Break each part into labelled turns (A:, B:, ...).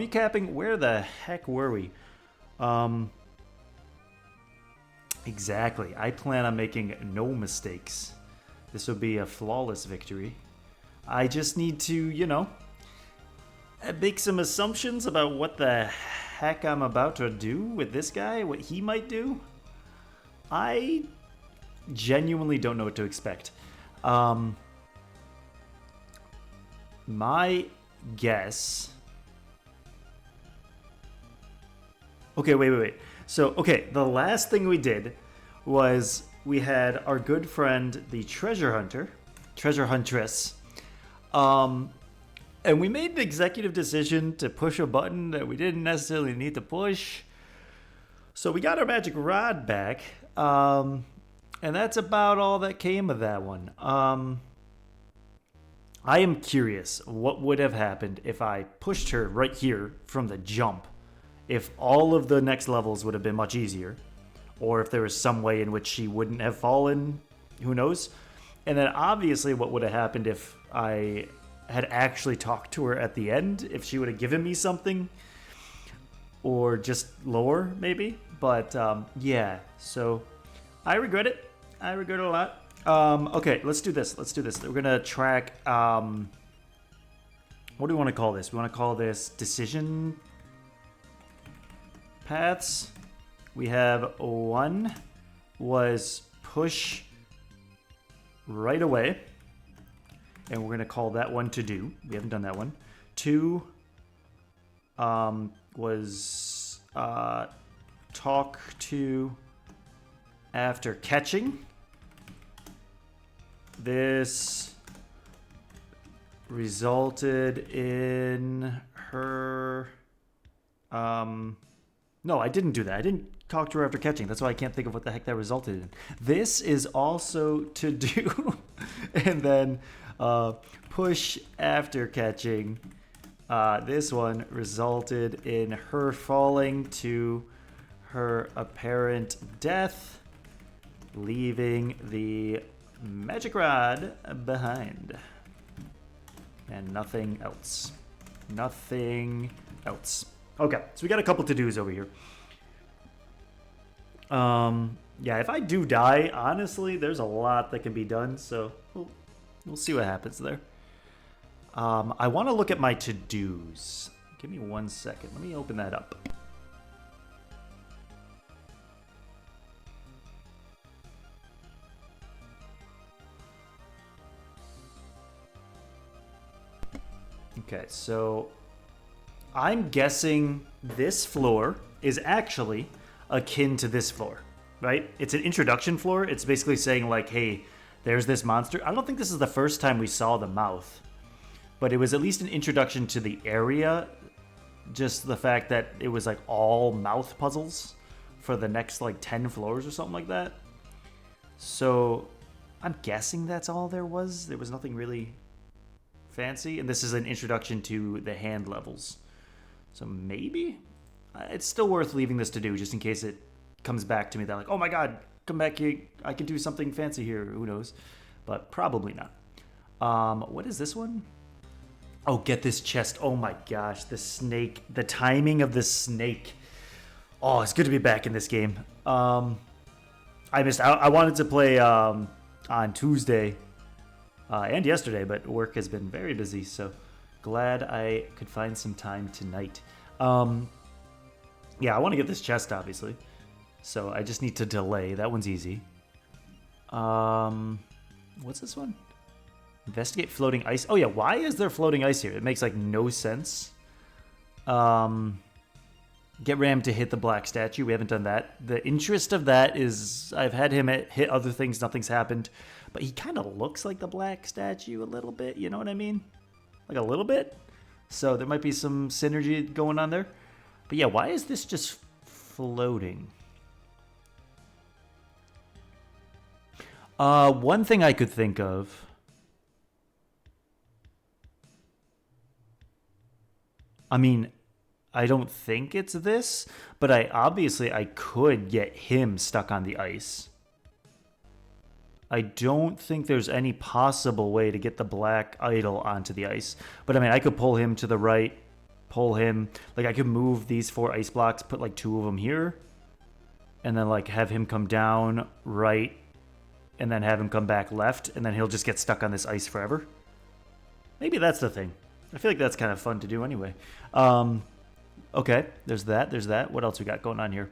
A: Recapping, where the heck were we? Exactly. I plan on making no mistakes. This will be a flawless victory. I just need to, you know, make some assumptions about what the heck I'm about to do with this guy, what he might do. I genuinely don't know what to expect. My guess... Okay, wait. So, okay, the last thing we did was we had our good friend, the treasure huntress, and we made an executive decision to push a button that we didn't necessarily need to push. So we got our magic rod back, and that's about all that came of that one. I am curious what would have happened if I pushed her right here from the jump. If all of the next levels would have been much easier, or if there was some way in which she wouldn't have fallen, who knows? And then obviously what would have happened if I had actually talked to her at the end, if she would have given me something, or just lower maybe. But yeah, so I regret it. I regret it a lot. Okay, let's do this. We're gonna track, what do we want to call this? We want to call this decision paths. We have one was push right away, and we're going to call that one to do. We haven't done that one. 2 was talk to after catching. This resulted in her no, I didn't do that. I didn't talk to her after catching. That's why I can't think of what the heck that resulted in. This is also to do. And then push after catching. This one resulted in her falling to her apparent death, leaving the magic rod behind. And nothing else. Nothing else. Okay, so we got a couple to-dos over here. Yeah, if I do die, honestly, there's a lot that can be done, so we'll see what happens there. I want to look at my to-dos. Give me 1 second. Let me open that up. Okay, so I'm guessing this floor is actually akin to this floor, right? It's an introduction floor. It's basically saying like, hey, there's this monster. I don't think this is the first time we saw the mouth, but it was at least an introduction to the area. Just the fact that it was like all mouth puzzles for the next like 10 floors or something like that. So I'm guessing that's all there was. There was nothing really fancy. And this is an introduction to the hand levels. So maybe it's still worth leaving this to do just in case it comes back to me that like, oh my god, come back here, I can do something fancy here, who knows, but probably not. What is this one? Oh, get this chest. Oh my gosh, the snake, the timing of the snake. Oh, it's good to be back in this game. I wanted to play on Tuesday and yesterday, but work has been very busy, so glad I could find some time tonight. Yeah, I want to get this chest, obviously. So I just need to delay. That one's easy. What's this one? Investigate floating ice. Oh yeah, why is there floating ice here? It makes like no sense. Get Ram to hit the black statue. We haven't done that. The interest of that is I've had him hit other things. Nothing's happened. But he kind of looks like the black statue a little bit. You know what I mean? Like a little bit. So there might be some synergy going on there. But yeah, why is this just floating? One thing I could think of. I mean, I don't think it's this, but I could get him stuck on the ice. I don't think there's any possible way to get the black idol onto the ice. But I mean, I could pull him to the right pull him. Like, I could move these 4 ice blocks, put like 2 of them here, and then like have him come down right, and then have him come back left, and then he'll just get stuck on this ice forever. Maybe that's the thing. I feel like that's kind of fun to do anyway. Okay, there's that. There's that. What else we got going on here?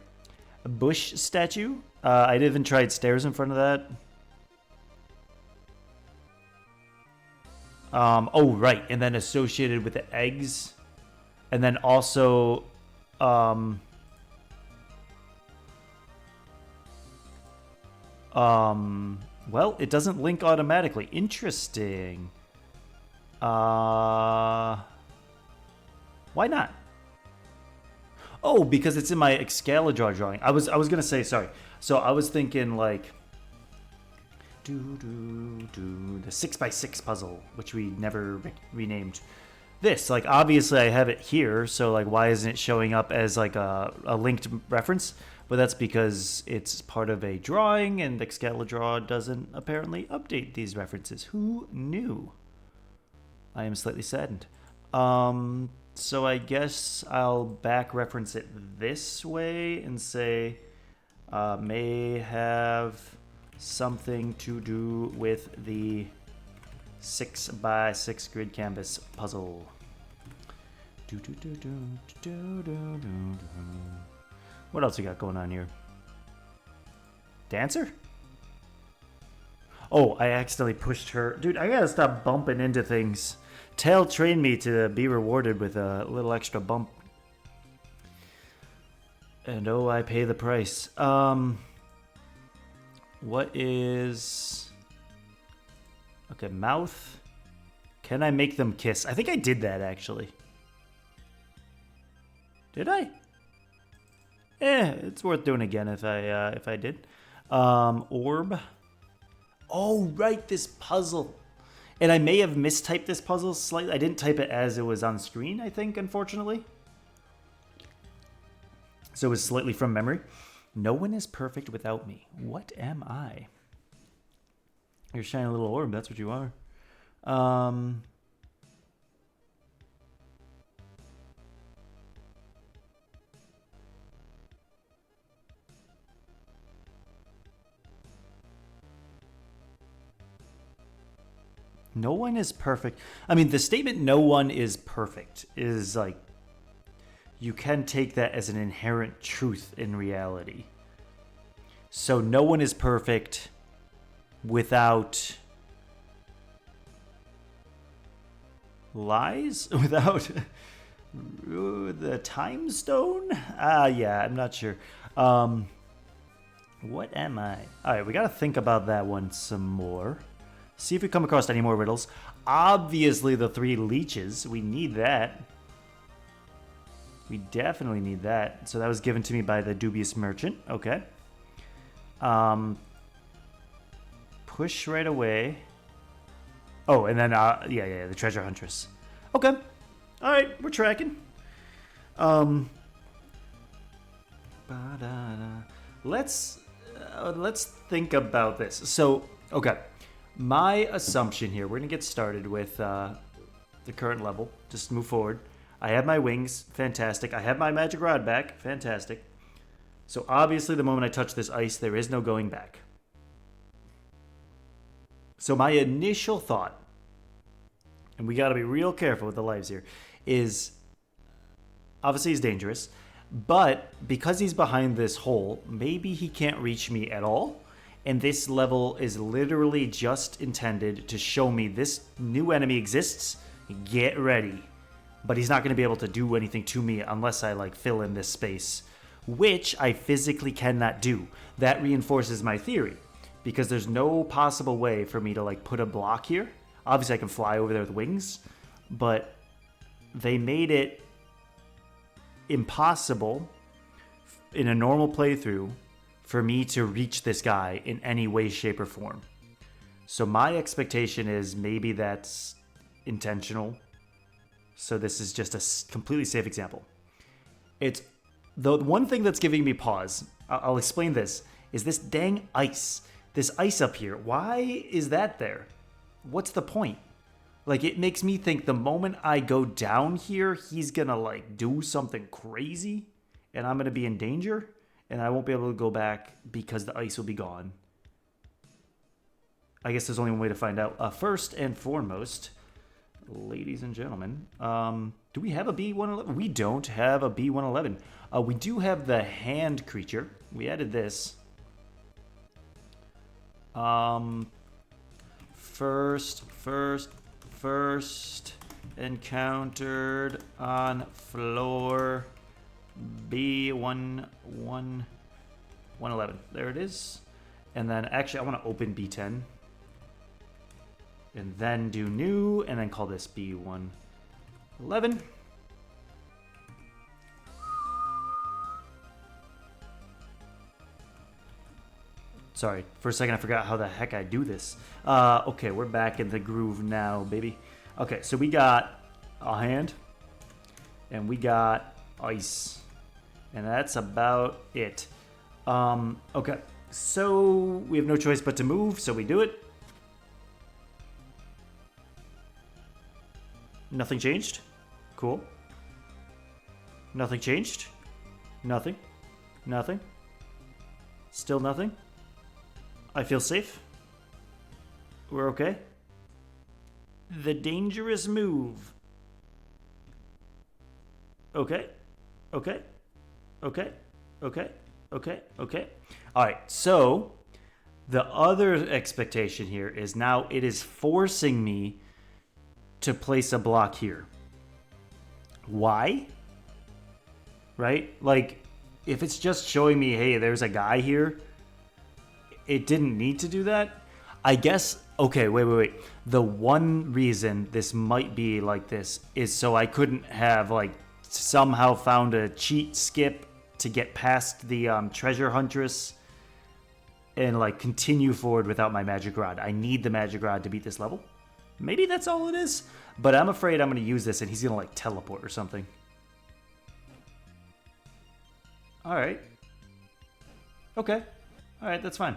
A: A bush statue. I even tried stairs in front of that. Oh, right. And then associated with the eggs. And then also... well, it doesn't link automatically. Interesting. Why not? Oh, because it's in my Excalidraw drawing. I was gonna say, sorry. So I was thinking like the 6x6 puzzle, which we never renamed. This, like, obviously I have it here, so like why isn't it showing up as like a linked reference? But that's because it's part of a drawing, and Excalidraw doesn't apparently update these references. Who knew? I am slightly saddened. So I guess I'll back reference it this way and say may have something to do with the 6x6 grid canvas puzzle. What else we got going on here? Dancer? Oh, I accidentally pushed her. Dude, I gotta stop bumping into things. Tail trained me to be rewarded with a little extra bump. And oh, I pay the price. What is... Okay, mouth. Can I make them kiss? I think I did that, actually. Did I? It's worth doing again if I did. Orb. Oh, right, this puzzle. And I may have mistyped this puzzle slightly. I didn't type it as it was on screen, I think, unfortunately. So it was slightly from memory. No one is perfect without me. What am I? You're a shiny little orb, that's what you are. No one is perfect. I mean, the statement "no one is perfect" is like, you can take that as an inherent truth in reality. So no one is perfect without lies? Without the time stone? Yeah, I'm not sure. What am I? All right, we got to think about that one some more. See if we come across any more riddles. Obviously, the 3 leeches. We need that. We definitely need that. So that was given to me by the dubious merchant. Okay. Push right away. Oh, and then, yeah, the treasure huntress. Okay. All right, we're tracking. Let's think about this. So, okay. My assumption here, we're going to get started with the current level. Just move forward. I have my wings. Fantastic. I have my magic rod back. Fantastic. So obviously the moment I touch this ice, there is no going back. So my initial thought, and we got to be real careful with the lives here, is obviously he's dangerous, but because he's behind this hole, maybe he can't reach me at all. And this level is literally just intended to show me this new enemy exists. Get ready. But he's not going to be able to do anything to me unless I like fill in this space, which I physically cannot do. That reinforces my theory because there's no possible way for me to like put a block here. Obviously I can fly over there with wings, but they made it impossible in a normal playthrough for me to reach this guy in any way, shape, or form. So my expectation is maybe that's intentional. So this is just a completely safe example. It's the one thing that's giving me pause. I'll explain this. Is this dang ice? This ice up here. Why is that there? What's the point? Like, it makes me think the moment I go down here, he's gonna, like, do something crazy, and I'm gonna be in danger, and I won't be able to go back because the ice will be gone. I guess there's only one way to find out. First and foremost, ladies and gentlemen, do we have a B111? We don't have a B111. We do have the hand creature. We added this. First encountered on floor B111. There it is. And then actually I want to open B10. And then do new, and then call this B111. Sorry, for a second I forgot how the heck I do this. Okay, we're back in the groove now, baby. Okay, so we got a hand, and we got ice. And that's about it. Okay, so we have no choice but to move, so we do it. Nothing changed. Cool. Nothing changed. Nothing. Nothing. Still nothing. I feel safe. We're okay. The dangerous move. Okay. Okay. Okay. Okay. Okay. Okay. All right. So the other expectation here is now it is forcing me to place a block here. Why? Right? Like, if it's just showing me, hey, there's a guy here, it didn't need to do that. I guess, okay, wait. The one reason this might be like this is so I couldn't have, like, somehow found a cheat skip to get past the treasure huntress and, like, continue forward without my magic rod. I need the magic rod to beat this level. Maybe that's all it is, but I'm afraid I'm going to use this and he's going to, like, teleport or something. All right. Okay. All right, that's fine.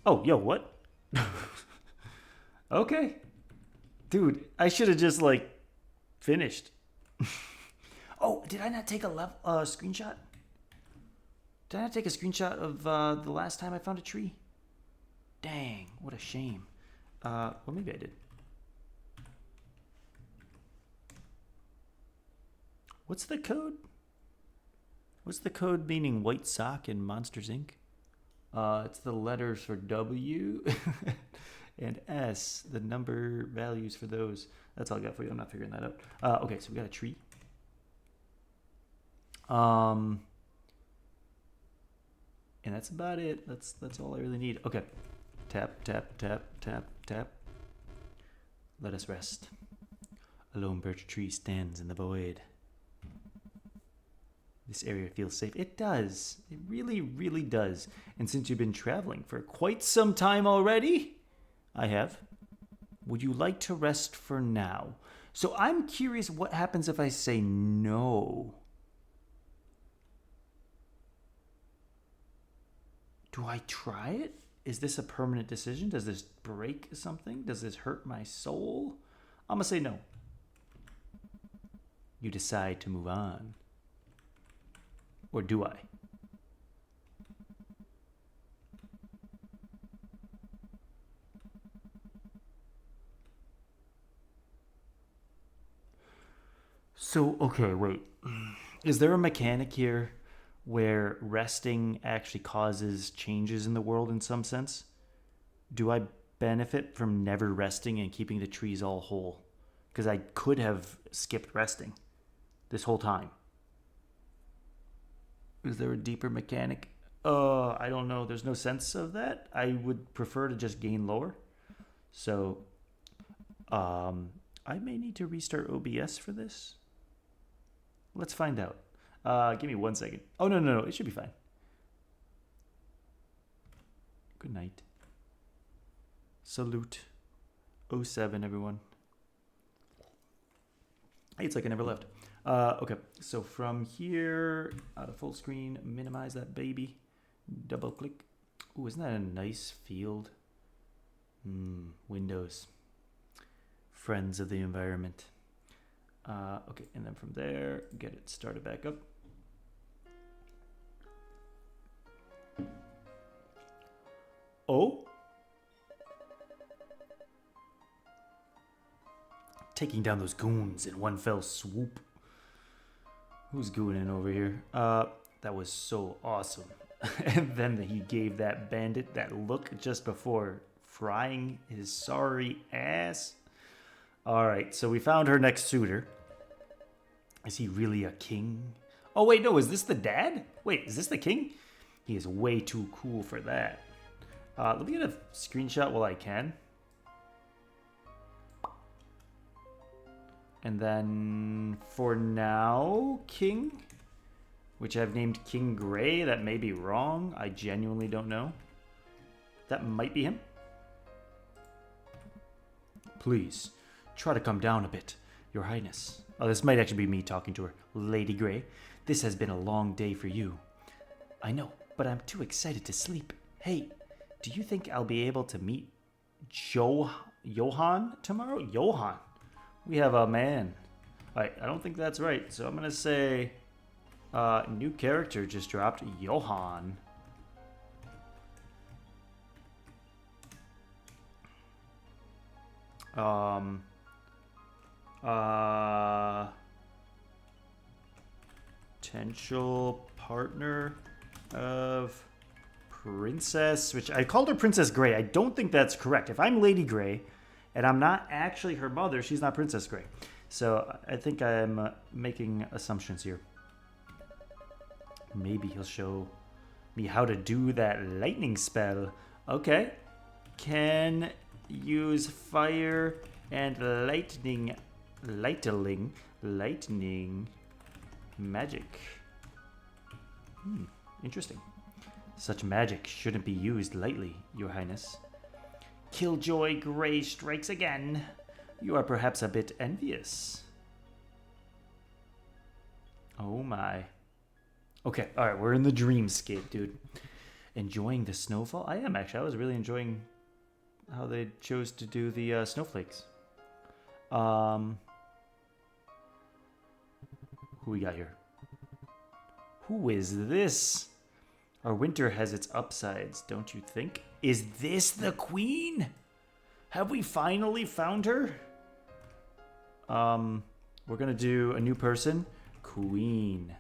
A: Oh, yo, what? Okay. Dude, I should have just, like, finished. Oh, did I not take a screenshot? Did I not take a screenshot of the last time I found a tree? Dang, what a shame. Well, maybe I did. What's the code? What's the code meaning white sock in Monsters, Inc.? It's the letters for W and S, the number values for those. That's all I got for you. I'm not figuring that out. Okay, so we got a tree. And that's about it. That's all I really need. Okay. Tap, tap, tap, tap, tap. Let us rest. A lone birch tree stands in the void. This area feels safe. It does. It really, really does. And since you've been traveling for quite some time already, I have. Would you like to rest for now? So I'm curious what happens if I say no. Do I try it? Is this a permanent decision? Does this break something? Does this hurt my soul? I'm going to say no. You decide to move on. Or do I? So, okay, wait. Is there a mechanic here where resting actually causes changes in the world in some sense? Do I benefit from never resting and keeping the trees all whole? Because I could have skipped resting this whole time. Is there a deeper mechanic? I don't know. There's no sense of that. I would prefer to just gain lower. So, I may need to restart OBS for this. Let's find out. Give me 1 second. Oh, no. It should be fine. Good night. Salute. 07, everyone. Hey, it's like I never left. Okay, so from here, out of full screen, minimize that baby. Double click. Ooh, isn't that a nice field? Windows. Friends of the environment. Okay, and then from there, get it started back up. Oh. Taking down those goons in one fell swoop. Who's gooning over here? That was so awesome. And then he gave that bandit that look just before frying his sorry ass. Alright, so we found her next suitor. Is he really a king? Oh wait, no, is this the dad? Wait, is this the king? He is way too cool for that. Let me get a screenshot while I can. And then for now, King, which I've named King Gray. That may be wrong. I genuinely don't know. That might be him. Please, try to come down a bit, Your Highness. Oh, this might actually be me talking to her. Lady Gray, this has been a long day for you. I know, but I'm too excited to sleep. Hey, do you think I'll be able to meet Johan tomorrow? Johan. We have a man. Alright, I don't think that's right. So I'm going to say new character just dropped. Johan. Potential partner of Princess, which I called her Princess Gray. I don't think that's correct. If I'm Lady Gray and I'm not actually her mother, she's not Princess Gray. So I think I'm making assumptions here. Maybe he'll show me how to do that lightning spell. Okay. Can use fire and lightning magic. Interesting. Such magic shouldn't be used lightly, Your Highness. Killjoy Gray strikes again. You are perhaps a bit envious. Oh my. Okay, alright, we're in the dreamscape, dude. Enjoying the snowfall? I am actually. I was really enjoying how they chose to do the snowflakes. Who we got here? Who is this? Our winter has its upsides, don't you think? Is this the queen? Have we finally found her? We're gonna do a new person. Queen.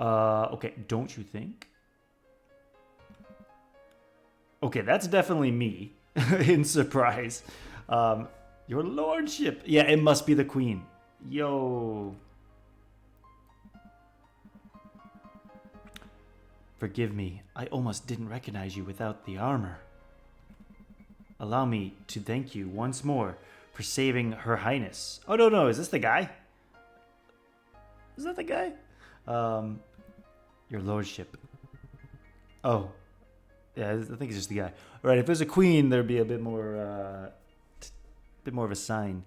A: Okay, don't you think? Okay, that's definitely me in surprise. Your lordship. Yeah, it must be the queen. Yo. Forgive me, I almost didn't recognize you without the armor. Allow me to thank you once more for saving Her Highness. Oh, no, is this the guy? Is that the guy? Your lordship. Oh. Yeah, I think it's just the guy. All right, if it was a queen, there'd be a bit more of a sign.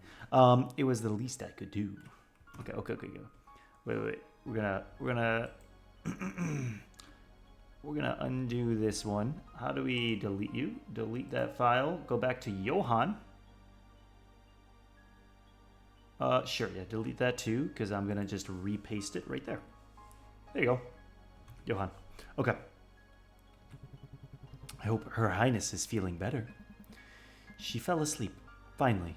A: It was the least I could do. Okay, go. Wait. We're gonna we're gonna undo this one. How do we delete you? Delete that file. Go back to Johan. Sure, yeah, delete that too, because I'm gonna just repaste it right there. There you go. Johan. Okay. I hope Her Highness is feeling better. She fell asleep, finally.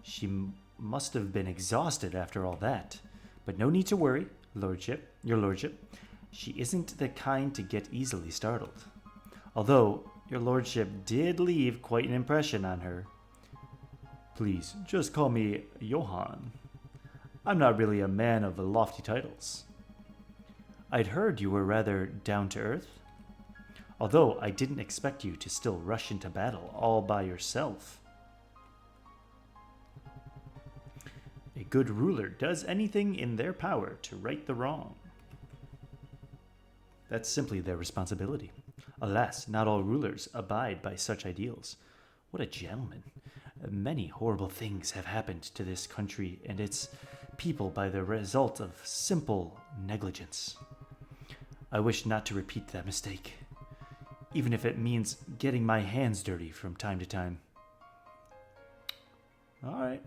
A: She must have been exhausted after all that. But no need to worry, Lordship, Your Lordship. She isn't the kind to get easily startled. Although, Your Lordship did leave quite an impression on her. Please, just call me Johan. I'm not really a man of lofty titles. I'd heard you were rather down-to-earth. Although I didn't expect you to still rush into battle all by yourself. A good ruler does anything in their power to right the wrong. That's simply their responsibility. Alas, not all rulers abide by such ideals. What a gentleman. Many horrible things have happened to this country and its people by the result of simple negligence. I wish not to repeat that mistake. even if it means getting my hands dirty from time to time. All right.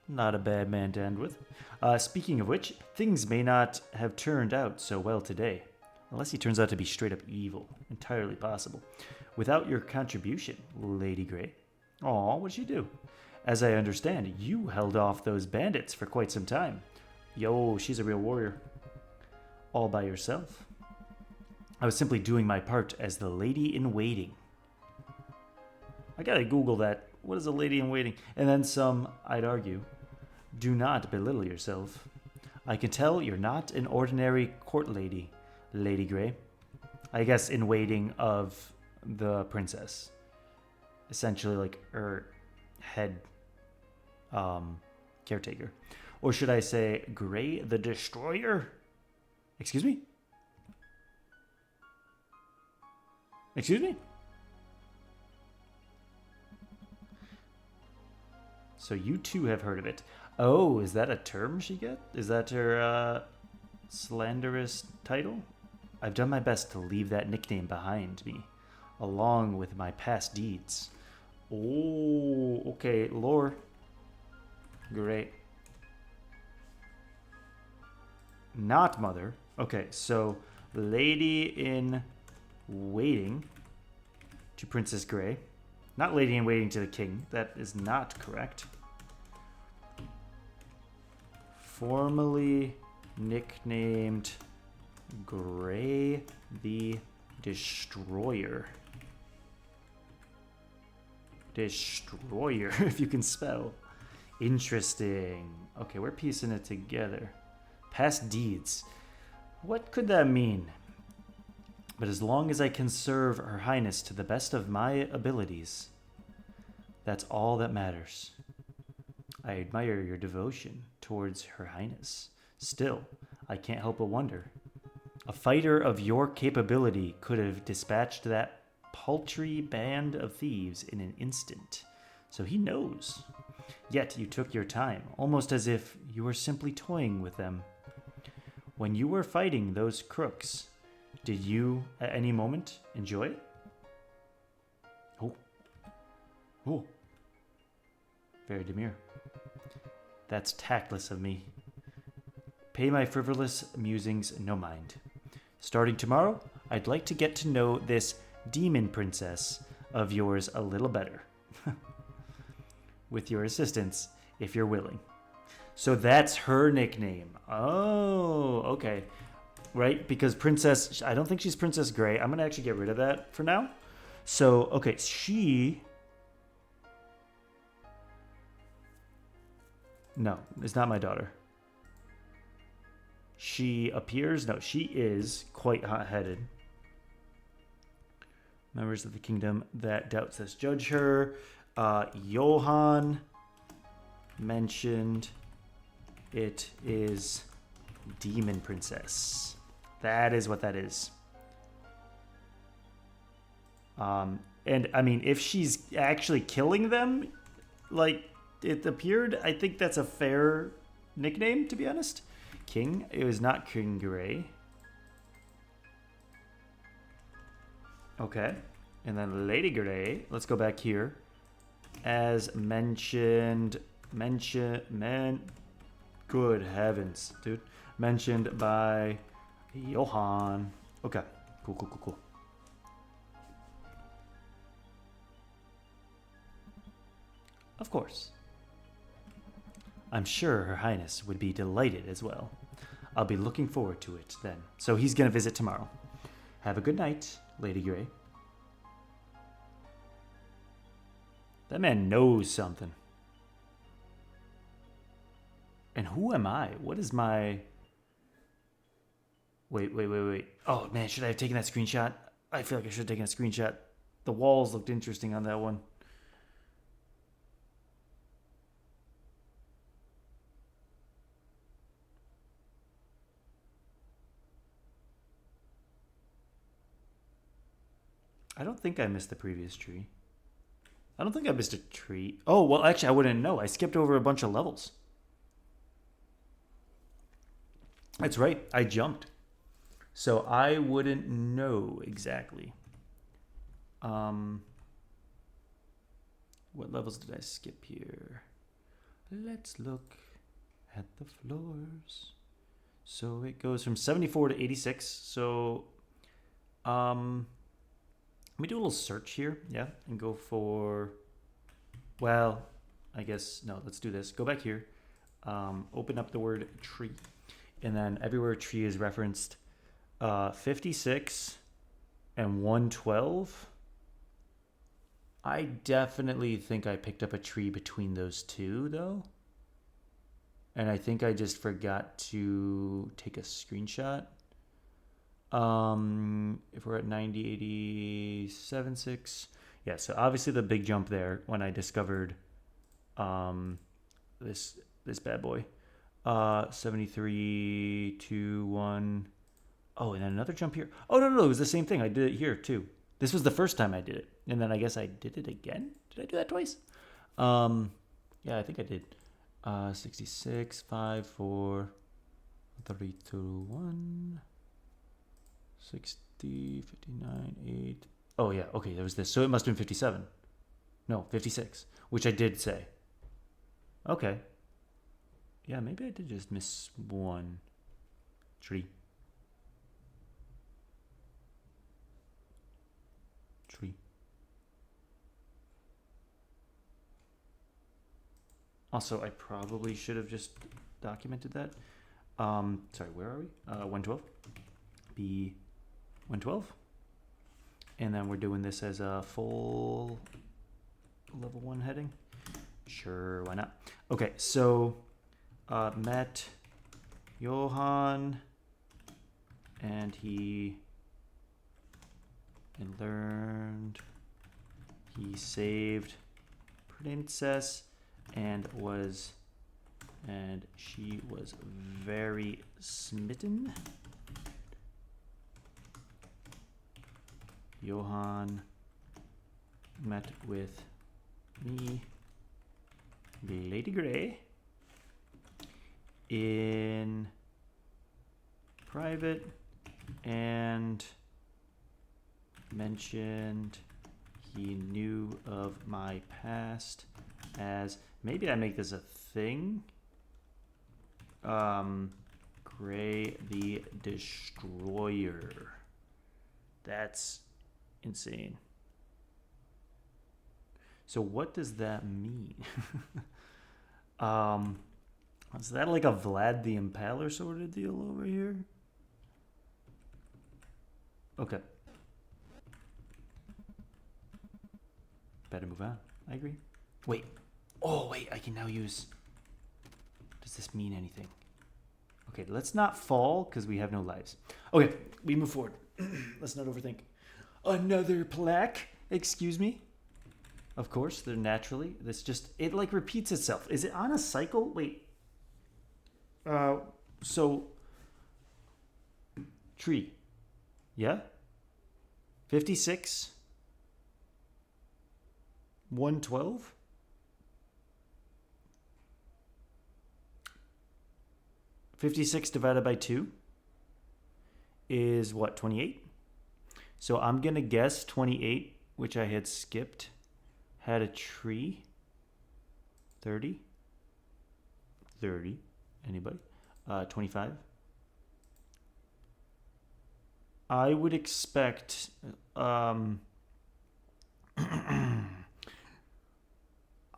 A: Not a bad man to end with. Speaking of which, things may not have turned out so well today. Unless he turns out to be straight up evil. Entirely possible. Without your contribution, Lady Grey. Aw, what'd she do? As I understand, you held off those bandits for quite some time. Yo, she's a real warrior. All by yourself. I was simply doing my part as the lady in waiting. I gotta Google that. What is a lady in waiting? And then some, I'd argue. Do not belittle yourself. I can tell you're not an ordinary court lady, Lady Grey. I guess in waiting of the princess. Essentially like her head caretaker. Or should I say Grey the Destroyer? Excuse me? Excuse me? So you too have heard of it. Oh, is that a term she get? Is that her slanderous title? I've done my best to leave that nickname behind me, along with my past deeds. Oh, okay, lore. Great. Not mother. Okay, so lady in waiting to Princess Grey. Not lady in waiting to the king. That is not correct. Formerly nicknamed Grey the Destroyer. Destroyer, if you can spell. Interesting. Okay, we're piecing it together. Past deeds. What could that mean? But as long as I can serve Her Highness to the best of my abilities, that's all that matters. I admire your devotion towards Her Highness. Still, I can't help but wonder. A fighter of your capability could have dispatched that paltry band of thieves in an instant. So he knows. Yet you took your time, almost as if you were simply toying with them. When you were fighting those crooks, did you, at any moment, enjoy it? Oh. Oh. Very demure. That's tactless of me. Pay my frivolous musings no mind. Starting tomorrow, I'd like to get to know this demon princess of yours a little better. With your assistance, if you're willing. So that's her nickname. Oh, okay. Right? Because Princess... I don't think she's Princess Grey. I'm going to actually get rid of that for now. So, okay, she... No, it's not my daughter. She appears... No, she is quite hot-headed. Members of the kingdom that doubts this judge her. Johann mentioned it is Demon Princess. That is what that is. And I mean, if she's actually killing them, like it appeared, I think that's a fair nickname, to be honest. King. It was not King Grey. Okay. And then Lady Grey. Let's go back here. As mentioned. Good heavens, dude. Mentioned by Johann. Okay. Cool. Of course. I'm sure Her Highness would be delighted as well. I'll be looking forward to it then. So he's going to visit tomorrow. Have a good night, Lady Grey. That man knows something. And who am I? What is my... Wait. Oh, man, should I have taken that screenshot? I feel like I should have taken a screenshot. The walls looked interesting on that one. I don't think I missed the previous tree. I don't think I missed a tree. Oh, well, actually, I wouldn't know. I skipped over a bunch of levels. That's right. I jumped. So I wouldn't know exactly. What levels did I skip here? Let's look at the floors. So it goes from 74 to 86. So let me do a little search here, yeah, and go for, well, I guess, no, let's do this. Go back here, open up the word tree, and then everywhere tree is referenced, 56 and 112. I definitely think I picked up a tree between those two, though. And I think I just forgot to take a screenshot. If we're at 90, 87, 6. Yeah, so obviously the big jump there when I discovered this bad boy. 73, 2, 1. Oh, and then another jump here. Oh, no, it was the same thing. I did it here, too. This was the first time I did it. And then I guess I did it again. Did I do that twice? Yeah, I think I did. 66, 5, 4, 3, 2, 1. 60, 59, 8. Oh, yeah. Okay, there was this. So it must have been 57. No, 56, which I did say. Okay. Yeah, maybe I did just miss one tree. Also, I probably should have just documented that. Sorry, where are we? 112. B 112. And then we're doing this as a full level 1 heading. Sure, why not? Okay, so met Johan, and he learned, he saved Princess, and she was very smitten. Johan met with me, Lady Grey, in private and mentioned he knew of my past as, maybe I make this a thing, Grey the Destroyer. That's insane. So what does that mean? Is that like a Vlad the Impaler sort of deal over here? Okay. Better move on. I agree. Wait. Oh, wait. I can now use... Does this mean anything? Okay, let's not fall because we have no lives. Okay, we move forward. Let's not overthink. Another plaque. Excuse me. Of course, they're naturally. This just... It, like, repeats itself. Is it on a cycle? Wait. So... Tree. Yeah? 56... 112? $56 divided by 2 is what, 28? So I'm going to guess 28, which I had skipped, had a tree. 30? 30. Anybody? 25? I would expect...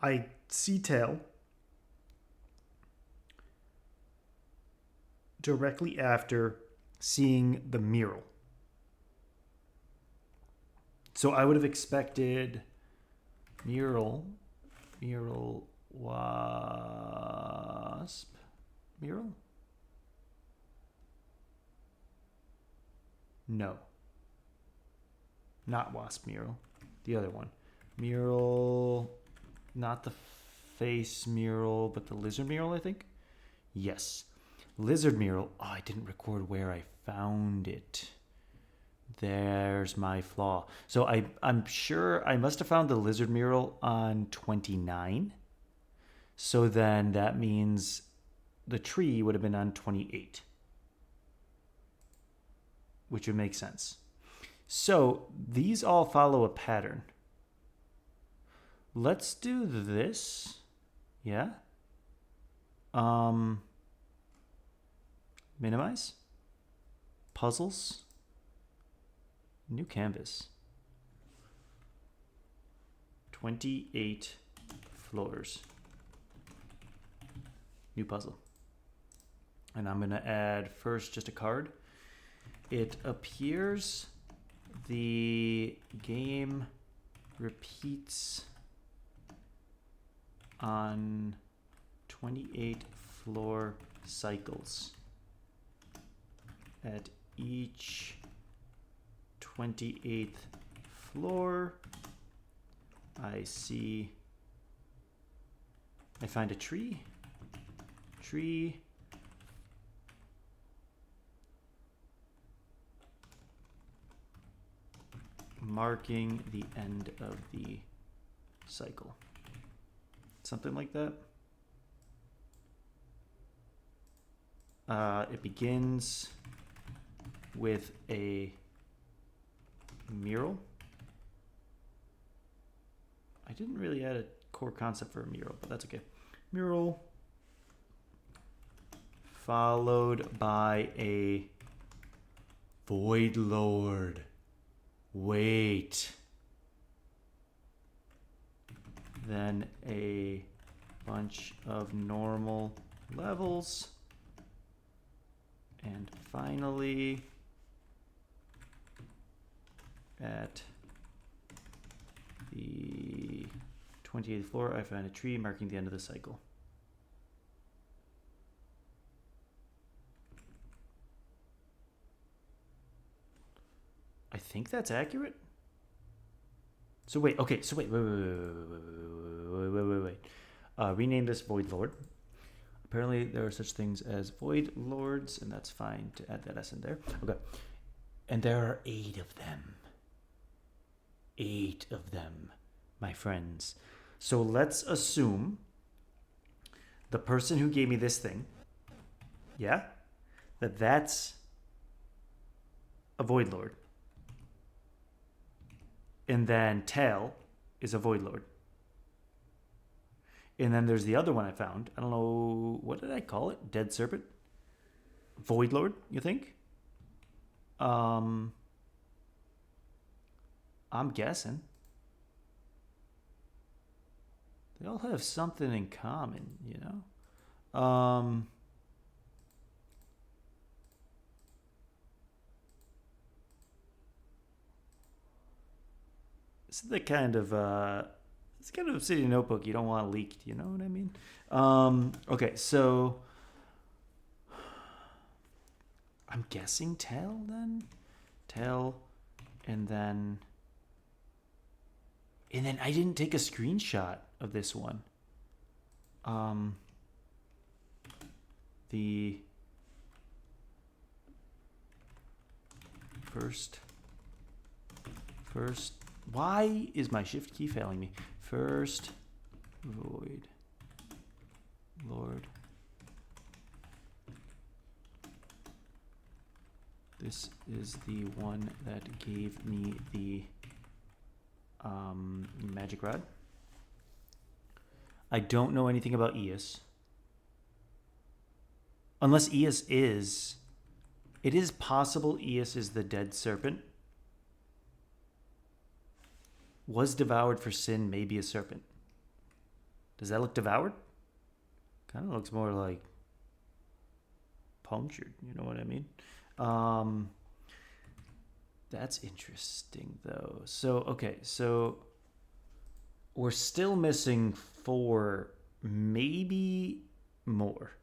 A: I see tail directly after seeing the mural. So I would have expected mural, wasp, mural? No. Not wasp mural. The other one. Mural... Not the face mural, but the lizard mural, I think? Yes. Lizard mural. Oh, I didn't record where I found it. There's my flaw. So I'm sure I must have found the lizard mural on 29. So then that means the tree would have been on 28. Which would make sense. So these all follow a pattern. Let's do this. Yeah. Minimize. Puzzles. New canvas. 28 floors. New puzzle. And I'm going to add first just a card. It appears the game repeats on 28 floor cycles. At each 28th floor, I find a tree, marking the end of the cycle. Something like that. It begins with a mural. I didn't really add a core concept for a mural, but that's okay. Mural followed by a Void Lord. Wait. Then a bunch of normal levels. And finally, at the 28th floor, I find a tree marking the end of the cycle. I think that's accurate. So wait, okay, so wait. Rename this Void Lord. Apparently there are such things as Void Lords, and that's fine to add that S in there. Okay. And there are 8 of them. 8 of them, my friends. So let's assume the person who gave me this thing, yeah, that's a Void Lord. And then Tail is a Void Lord. And then there's the other one I found. I don't know, what did I call it? Dead Serpent? Void Lord, you think? I'm guessing. They all have something in common, you know? This is the kind of it's kind of Obsidian Notebook you don't want leaked, you know what I mean? Okay, so I'm guessing Tail then? Tail, and then I didn't take a screenshot of this one. The first, why is my shift key failing me? First Void Lord. This is the one that gave me the magic rod. I don't know anything about Eos. Unless Eos is... It is possible Eos is the dead serpent. Was devoured for sin, maybe a serpent. Does that look devoured? Kind of looks more like punctured, you know what I mean? That's interesting though. So, okay, so we're still missing 4, maybe more.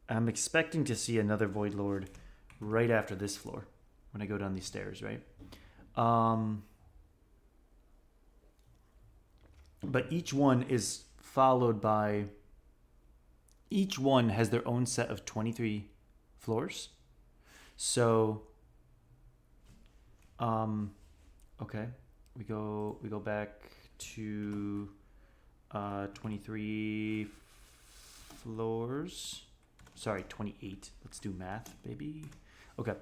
A: I'm expecting to see another Void Lord right after this floor when I go down these stairs, right? But each one is followed by... Each one has their own set of 23 floors. So, okay, we go back to 23 floors. Sorry, 28. Let's do math, baby. Okay.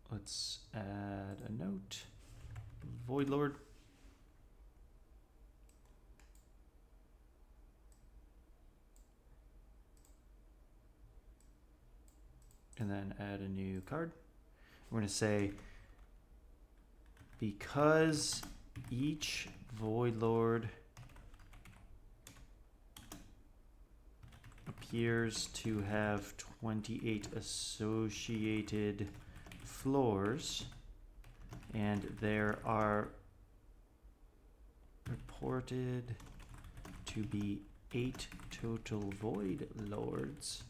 A: Let's add a note. Void Lord. And then add a new card. We're going to say, because each Void Lord appears to have 28 associated floors, and there are reported to be 8 total Void Lords,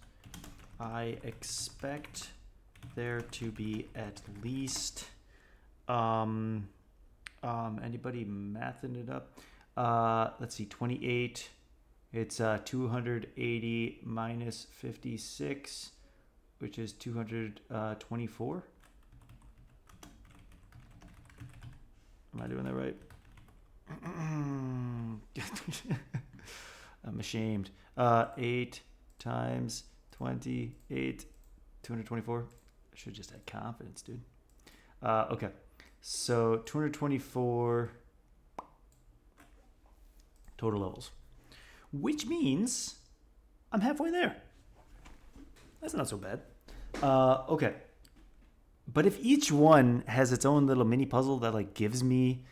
A: I expect there to be at least anybody mathing it up? Let's see, 28. It's 280 minus 56, which is 224. Am I doing that right? I'm ashamed. 8 times 28, 224. I should just have confidence, dude. Okay, so 224 total levels, which means I'm halfway there. That's not so bad. Okay, but if each one has its own little mini puzzle that like gives me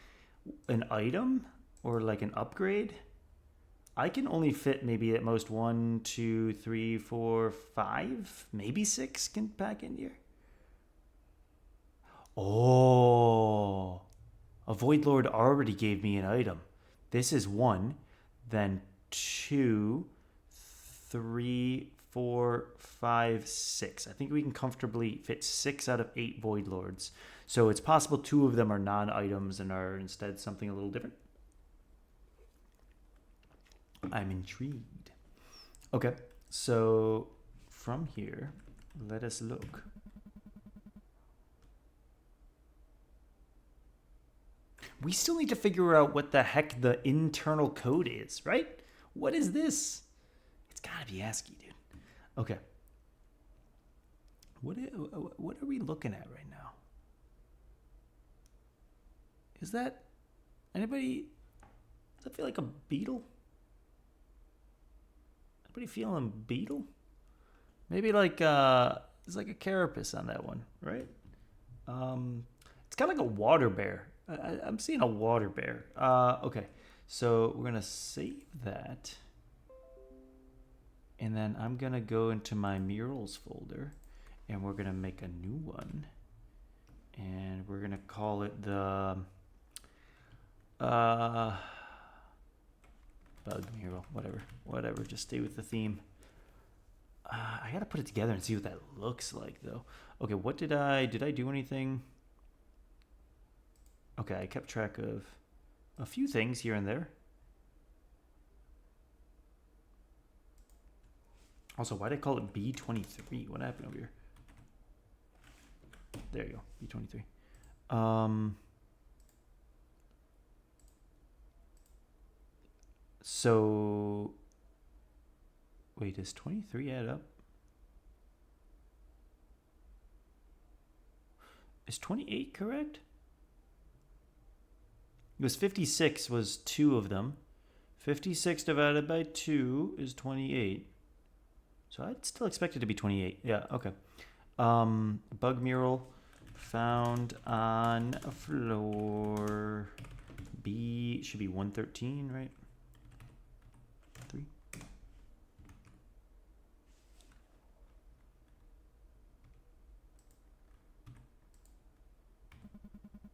A: an item or like an upgrade, I can only fit maybe at most 1, 2, 3, 4, 5, maybe 6 can pack in here. Oh, a Void Lord already gave me an item. This is 1, then 2, 3, 4, 5, 6. I think we can comfortably fit 6 out of 8 Void Lords. So it's possible 2 of them are non-items and are instead something a little different. I'm intrigued. Okay, so from here, let us look. We still need to figure out what the heck the internal code is, right? What is this? It's gotta be ASCII, dude. Okay. What are we looking at right now? Is that anybody? Does that feel like a beetle? Anybody feeling beetle? Maybe like there's like a carapace on that one, right? It's kind of like a water bear. I'm seeing a water bear. Okay, so we're gonna save that, and then I'm gonna go into my murals folder, and we're gonna make a new one, and we're gonna call it the bug mural, whatever. Just stay with the theme. I gotta put it together and see what that looks like, though. Okay, what did I do anything? Okay, I kept track of a few things here and there. Also, why did I call it B23? What happened over here? There you go, B23. So, wait, does 23 add up? Is 28 correct? It was 56 was 2 of them. 56 divided by 2 is 28. So I'd still expect it to be 28. Yeah, okay. Bug mural found on floor B. Should be 113, right? 3.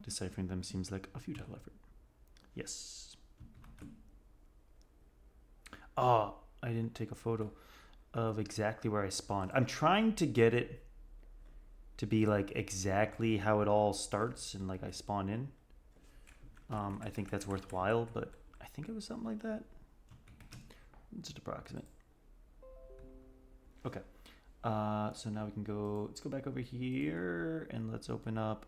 A: Deciphering them seems like a futile effort. Yes. Oh, I didn't take a photo of exactly where I spawned. I'm trying to get it to be like exactly how it all starts and like I spawn in. I think that's worthwhile, but I think it was something like that. Just approximate. Okay. So now we can go, let's go back over here and let's open up,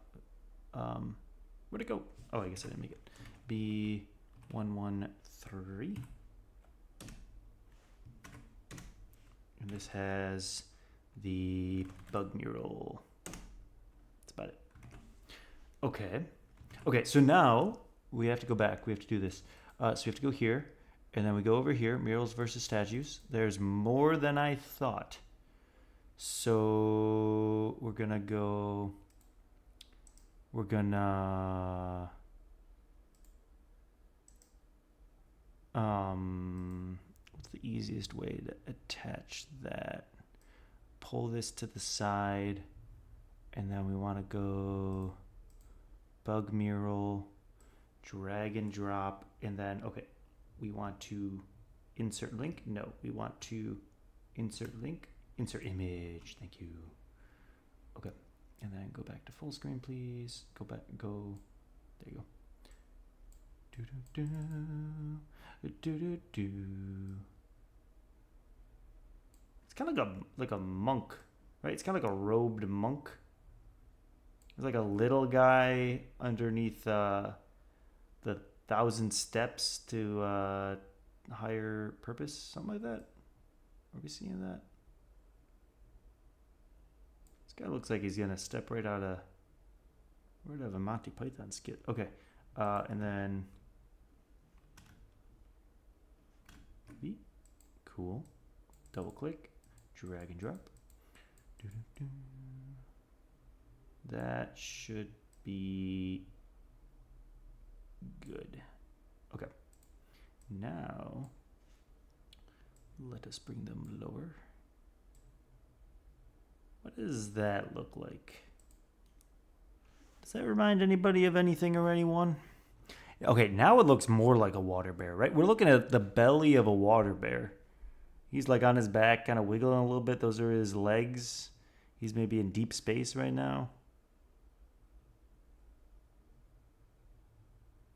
A: where'd it go? Oh, I guess I didn't make it. B113. And this has the bug mural. That's about it. Okay. Okay, so now we have to go back. We have to do this. So we have to go here, and then we go over here, murals versus statues. There's more than I thought. So we're gonna go, what's the easiest way to attach that? Pull this to the side, and then we want to go bug mural, drag and drop, and then, okay, we want to insert link. No, we want to insert link, insert image. Thank you. Okay, and then go back to full screen, please. Go back, go, there you go. It's kind of like a monk, right? It's kind of like a robed monk. There's like a little guy underneath the 1,000 steps to higher purpose, something like that. Are we seeing that? This guy looks like he's gonna step right out of a Monty Python skit. Okay, and then cool. Double click, drag and drop. That should be good. Okay. Now, let us bring them lower. What does that look like? Does that remind anybody of anything or anyone? Okay, now it looks more like a water bear, right? We're looking at the belly of a water bear. He's like on his back, kind of wiggling a little bit. Those are his legs. He's maybe in deep space right now.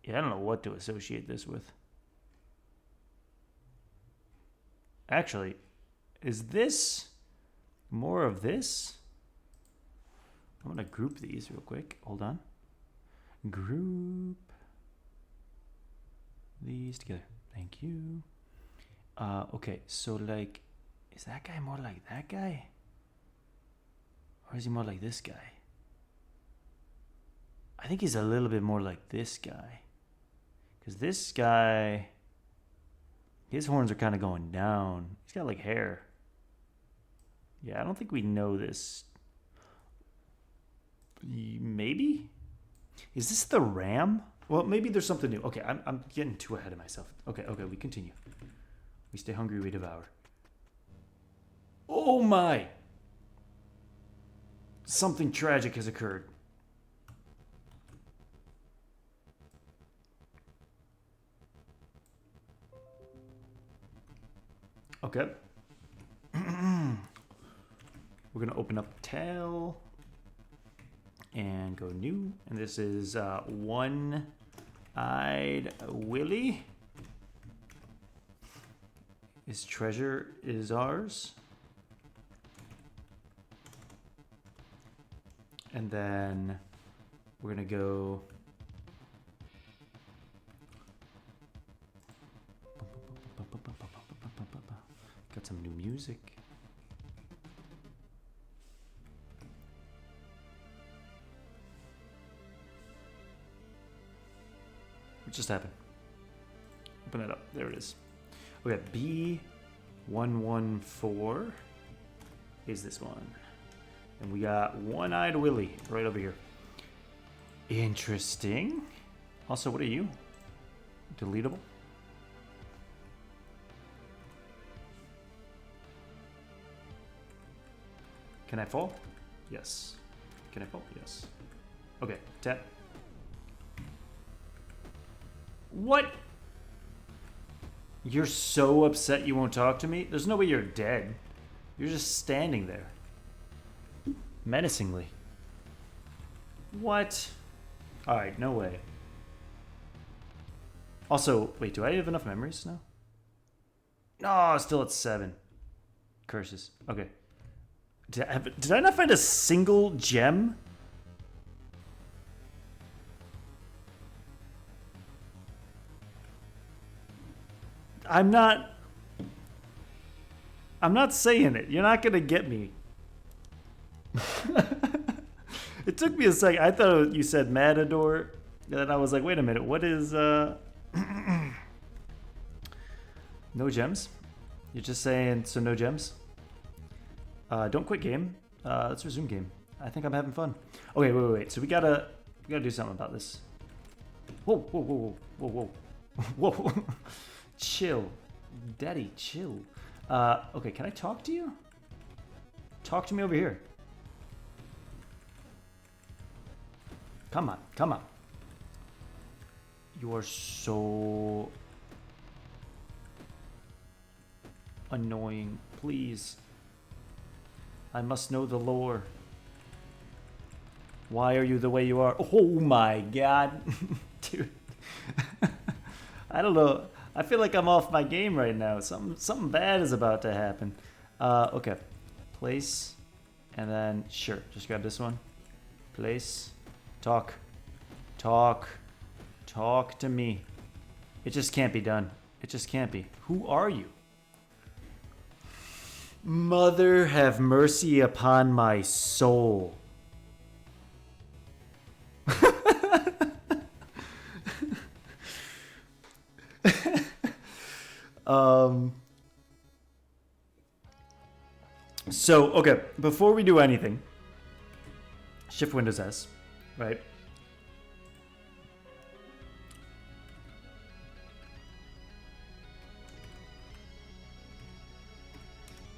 A: Yeah, I don't know what to associate this with. Actually, is this more of this? I'm going to group these real quick. Hold on. Group these together. Thank you. Okay, so like, is that guy more like that guy? Or is he more like this guy? I think he's a little bit more like this guy. Because this guy, his horns are kind of going down. He's got like hair. Yeah, I don't think we know this. Maybe? Is this the ram? Well, maybe there's something new. Okay, I'm getting too ahead of myself. Okay, we continue. We stay hungry, we devour. Oh my! Something tragic has occurred. Okay. We're going to open up tail and go new. And this is One-Eyed Willie. His treasure is ours. And then we're going to go... Got some new music. What just happened? Open that up. There it is. Okay, B114 is this one. And we got One-Eyed Willie right over here. Interesting. Also, what are you? Deletable? Can I fall? Yes. Can I fall? Yes. Okay, tap. What? You're so upset you won't talk to me? There's no way you're dead. You're just standing there. Menacingly. What? Alright, no way. Also, wait, do I have enough memories now? No, still at 7. Curses. Okay. Did I not find a single gem? I'm not... I'm not saying it. You're not gonna get me. It took me a second. I thought you said Matador. And then I was like, wait a minute. What is... No gems? You're just saying, so no gems? Don't quit game. Let's resume game. I think I'm having fun. Okay, wait. So we gotta do something about this. Whoa. Whoa. Chill. Daddy, chill. Okay, can I talk to you? Talk to me over here. Come on. You are so annoying. Please. I must know the lore. Why are you the way you are? Oh my god. Dude. I don't know. I feel like I'm off my game right now. Something bad is about to happen. Okay. Place. And then, sure. Just grab this one. Place. Talk to me. It just can't be done. It just can't be. Who are you? Mother, have mercy upon my soul. So, okay, before we do anything, Shift Windows S, right?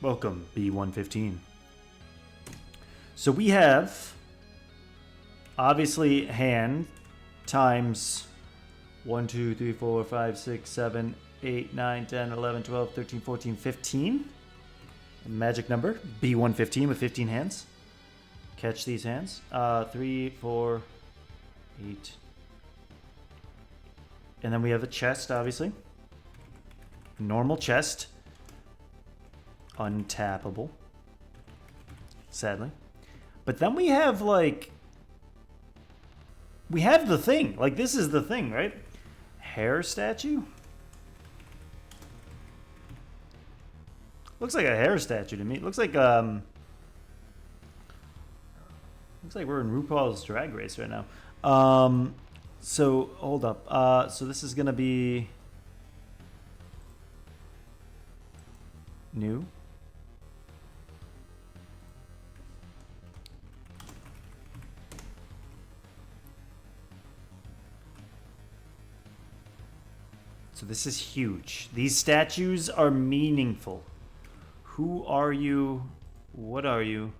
A: Welcome, B115. So we have, obviously, hand times 1, 2, 3, 4, 5, 6, 7, 8, 9, 10, 11, 12, 13, 14, 15. Magic number, B115 with 15 hands. Catch these hands. 3, 4, 8. And then we have a chest, obviously. Normal chest. Untappable. Sadly. But then we have, like... We have the thing. Like, this is the thing, right? Hair statue? Looks like a hair statue to me. It looks like, looks like we're in RuPaul's Drag Race right now. So, hold up. So this is gonna be... New. So this is huge. These statues are meaningful. Who are you? What are you?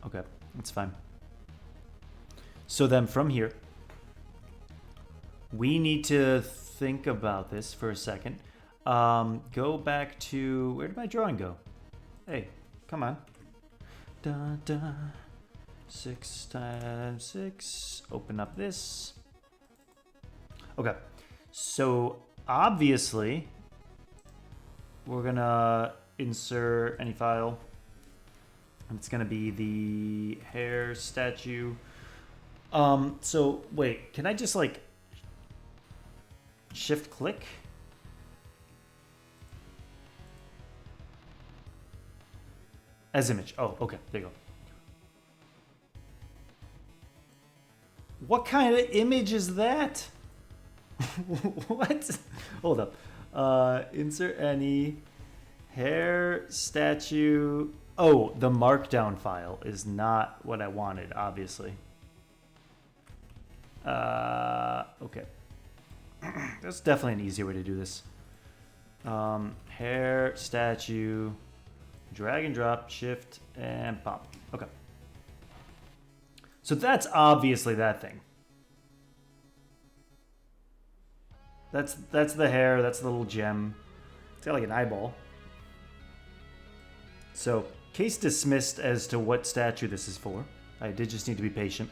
A: Okay, that's fine. So then from here, we need to think about this for a second. Go back to... Where did my drawing go? Hey, come on. Dun, dun. 6 times 6. Open up this. Okay. So, obviously, we're going to insert any file. It's going to be the hair statue. So, wait. Can I just, like, shift click? As image. Oh, okay. There you go. What kind of image is that? What? Hold up. Insert any hair statue. Oh, the markdown file is not what I wanted, obviously. Okay. That's definitely an easier way to do this. Hair statue. Drag and drop, shift, and pop. Okay. So that's obviously that thing. That's the hair, that's the little gem. It's got like an eyeball. So, case dismissed as to what statue this is for. I did just need to be patient.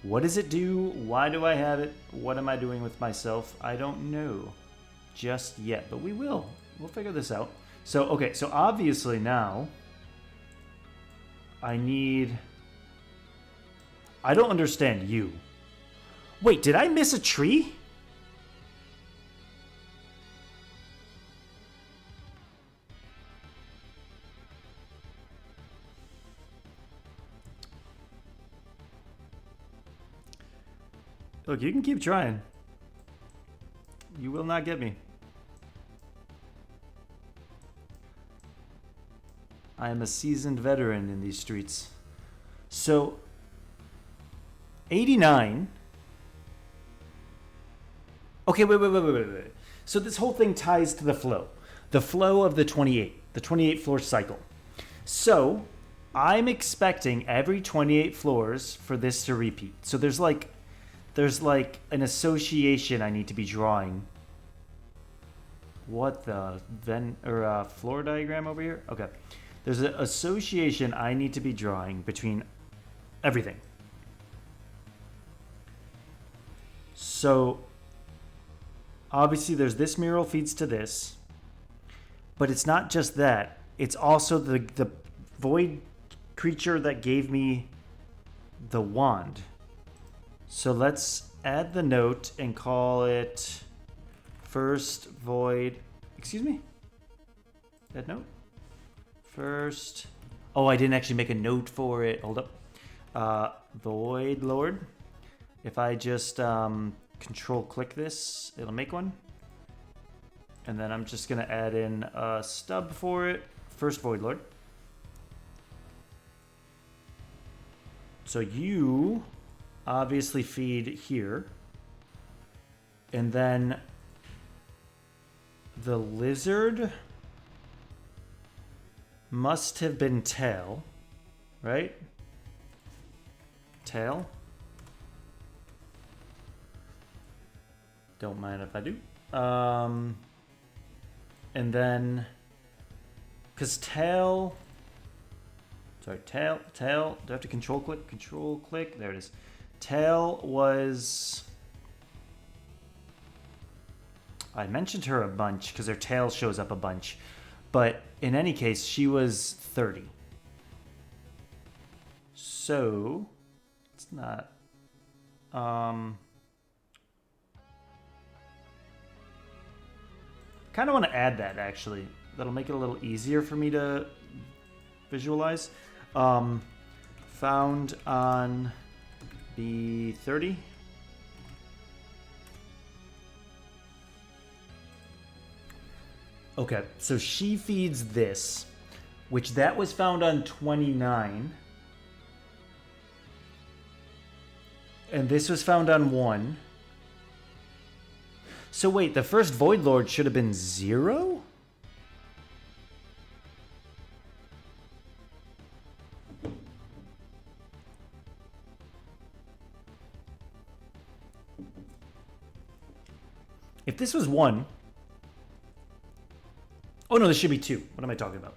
A: What does it do? Why do I have it? What am I doing with myself? I don't know just yet, but we will. We'll figure this out. So, okay, so obviously now I need... I don't understand you. Wait, did I miss a tree? Look, you can keep trying. You will not get me. I am a seasoned veteran in these streets. So, 89. Okay, wait. So this whole thing ties to the flow. The flow of the 28 floor cycle. So, I'm expecting every 28 floors for this to repeat. So there's like an association I need to be drawing. What the floor diagram over here? Okay. There's an association I need to be drawing between everything. So obviously there's this mural feeds to this, but it's not just that. It's also the void creature that gave me the wand. So let's add the note and call it first void. Excuse me? That note? First. Oh, I didn't actually make a note for it. Hold up. Void Lord. If I just control click this, it'll make one. And then I'm just going to add in a stub for it. First Void Lord. So you obviously feed here. And then the lizard must have been tail, right? Tail. Don't mind if I do. And then, because tail, do I have to control click? There it is. Tail was, I mentioned her a bunch because her tail shows up a bunch. But in any case, she was 30. So, it's not, kind of want to add that actually. That'll make it a little easier for me to visualize. Found on B30. Okay, so she feeds this, which that was found on 29. And this was found on 1. So wait, the first Void Lord should have been 0? If this was 1... Oh no, this should be 2. What am I talking about?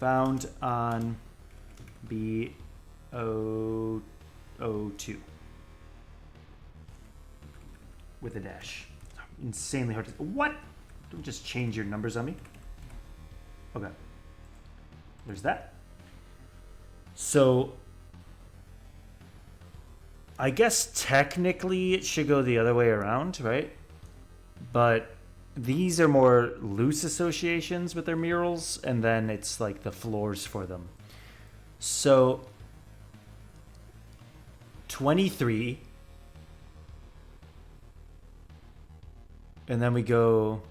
A: Found on B002. With a dash. Insanely hard to... What? Don't just change your numbers on me. Okay. There's that. So, I guess technically it should go the other way around, right? But these are more loose associations with their murals, and then it's like the floors for them. So, 23... And then we go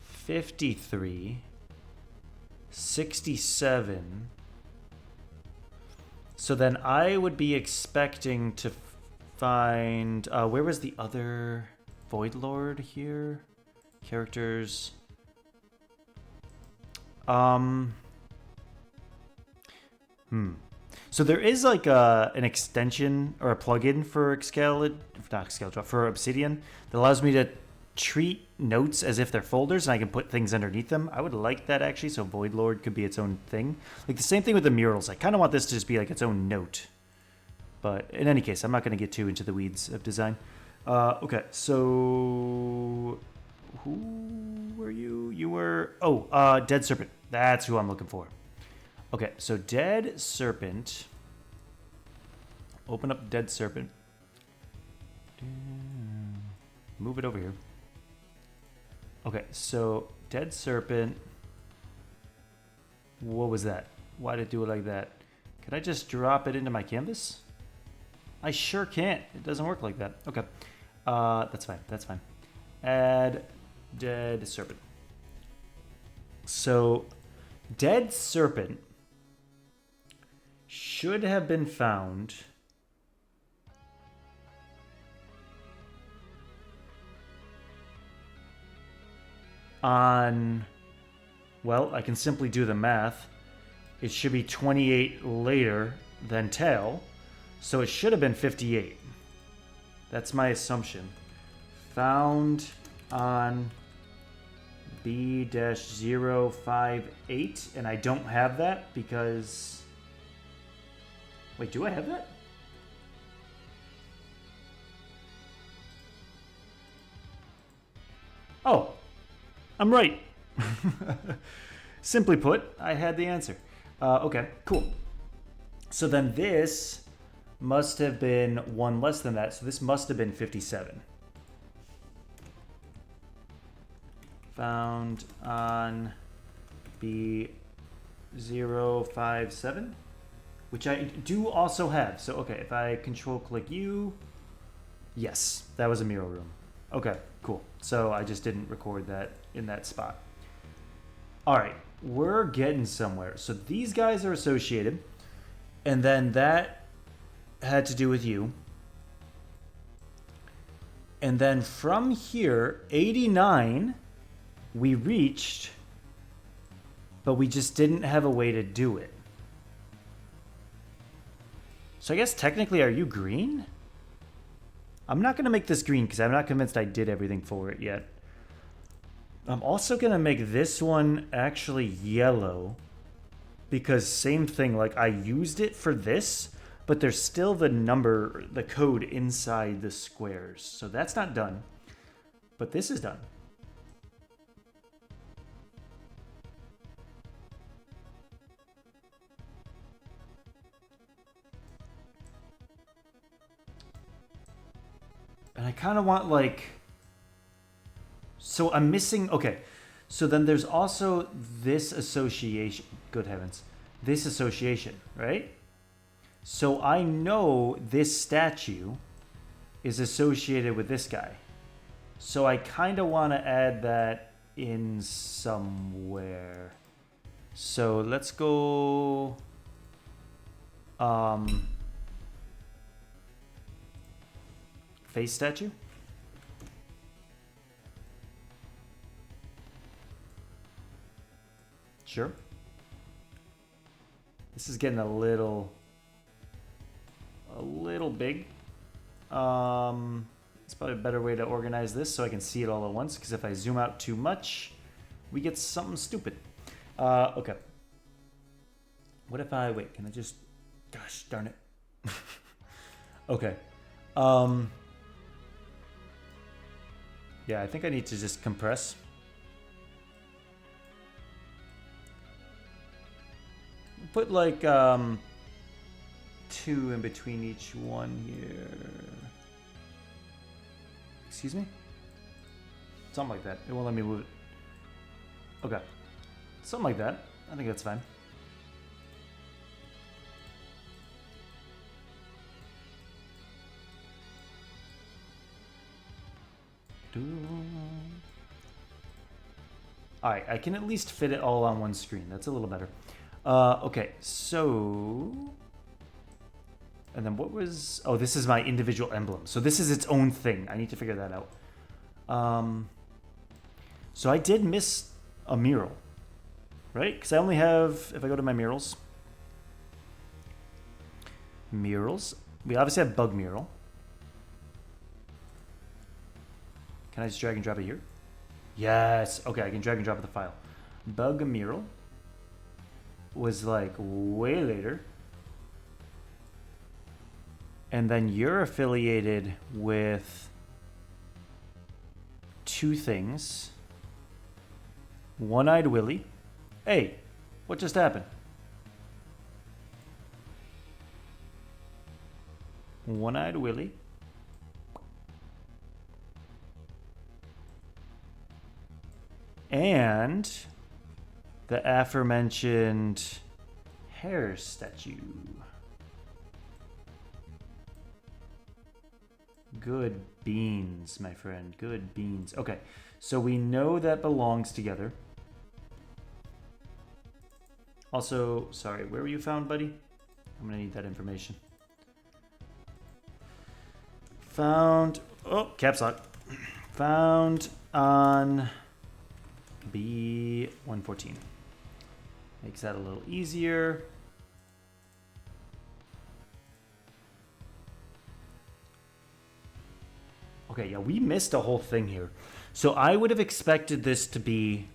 A: 53, 67. So then I would be expecting to find... where was the other Void Lord here? Characters. So there is like an extension or a plugin for Excalidraw, for Obsidian that allows me to treat notes as if they're folders and I can put things underneath them. I would like that actually, so Void Lord could be its own thing. Like the same thing with the murals. I kind of want this to just be like its own note. But in any case, I'm not going to get too into the weeds of design. Okay, so who were you? You were, Dead Serpent. That's who I'm looking for. Okay, so Dead Serpent. Open up Dead Serpent. Move it over here. Okay, so Dead Serpent. What was that? Why did it do it like that? Can I just drop it into my canvas? I sure can't. It doesn't work like that. Okay. That's fine. That's fine. Add dead serpent. So, dead serpent should have been found on, well, I can simply do the math. It should be 28 later than tail, so it should have been 58. That's my assumption. Found on B-058, and I don't have that because... Wait, do I have that? Oh, I'm right. Simply put, I had the answer. Okay, cool. So then this must have been one less than that. So this must have been 57. Found on B057, which I do also have. So, okay, if I control click U, yes, that was a mural room. Okay, cool. So I just didn't record that in that spot. All right, we're getting somewhere. So these guys are associated, and then that had to do with you. And then from here, 89, we reached, but we just didn't have a way to do it. So I guess technically, are you green? I'm not going to make this green because I'm not convinced I did everything for it yet. I'm also going to make this one actually yellow because same thing, like I used it for this, but there's still the number, the code inside the squares. So that's not done, but this is done. And I kind of want like, so I'm missing, okay. So then there's also this association, good heavens, this association, right? So I know this statue is associated with this guy. So I kind of want to add that in somewhere. So let's go, face statue. Sure. This is getting a little big. It's probably a better way to organize this so I can see it all at once, because if I zoom out too much, we get something stupid. Okay. What if I, wait, can I just, gosh darn it. Okay. Yeah, I think I need to just compress. Put like 2 in between each one here. Excuse me? Something like that. It won't let me move it. Okay. Something like that. I think that's fine. Alright, I can at least fit it all on one screen. That's a little better. Okay, so... And then what was... Oh, this is my individual emblem. So this is its own thing. I need to figure that out. So I did miss a mural, right? Because I only have... If I go to my murals... Murals. We obviously have bug mural. Can I just drag and drop it here? Yes. Okay, I can drag and drop the file. Bug mural was like way later. And then you're affiliated with 2 things. One-Eyed Willy. Hey, what just happened? One-Eyed Willy. And the aforementioned hair statue. Good beans, my friend. Good beans. Okay, so we know that belongs together. Also, sorry, where were you found, buddy? I'm gonna need that information. Found, oh, caps lock. Found on B114. Makes that a little easier. Okay, yeah, we missed a whole thing here. So I would have expected this to be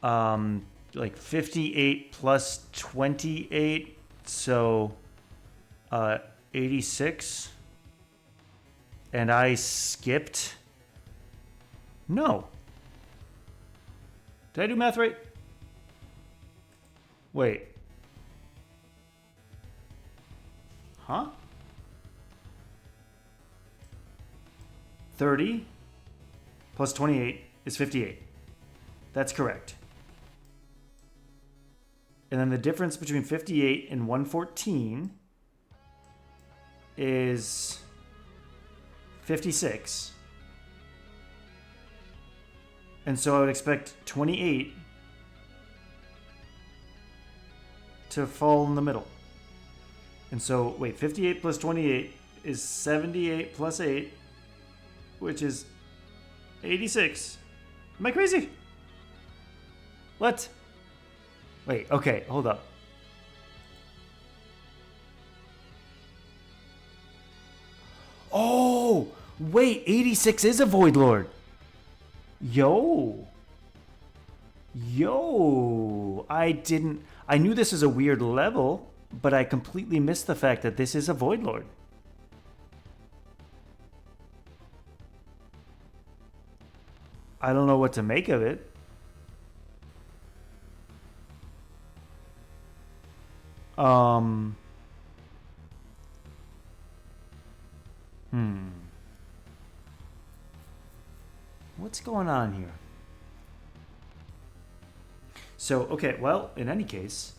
A: like 58 plus 28, so 86. And I skipped. No. Did I do math right? Wait. Huh? 30 plus 28 is 58. That's correct. And then the difference between 58 and 114 is 56. And so I would expect 28 to fall in the middle. And so, wait, 58 plus 28 is 78 plus 8, which is 86. Am I crazy? What? Wait, okay, hold up. Oh, wait, 86 is a Void Lord. Yo, I knew this was a weird level, but I completely missed the fact that this is a Void Lord. I don't know what to make of it. What's going on here? So, okay, well, in any case,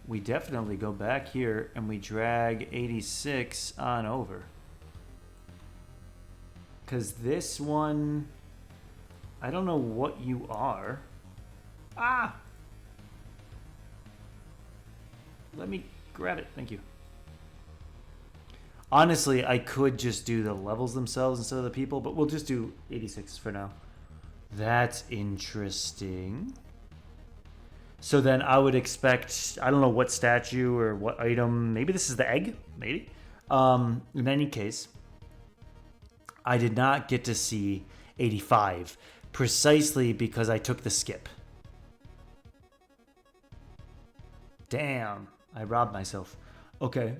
A: we definitely go back here and we drag 86 on over. Because this one, I don't know what you are. Ah! Let me grab it, thank you. Honestly, I could just do the levels themselves instead of the people, but we'll just do 86 for now. That's interesting. So then I would expect, I don't know what statue or what item, maybe this is the egg, maybe. In any case, I did not get to see 85 precisely because I took the skip. Damn, I robbed myself. Okay.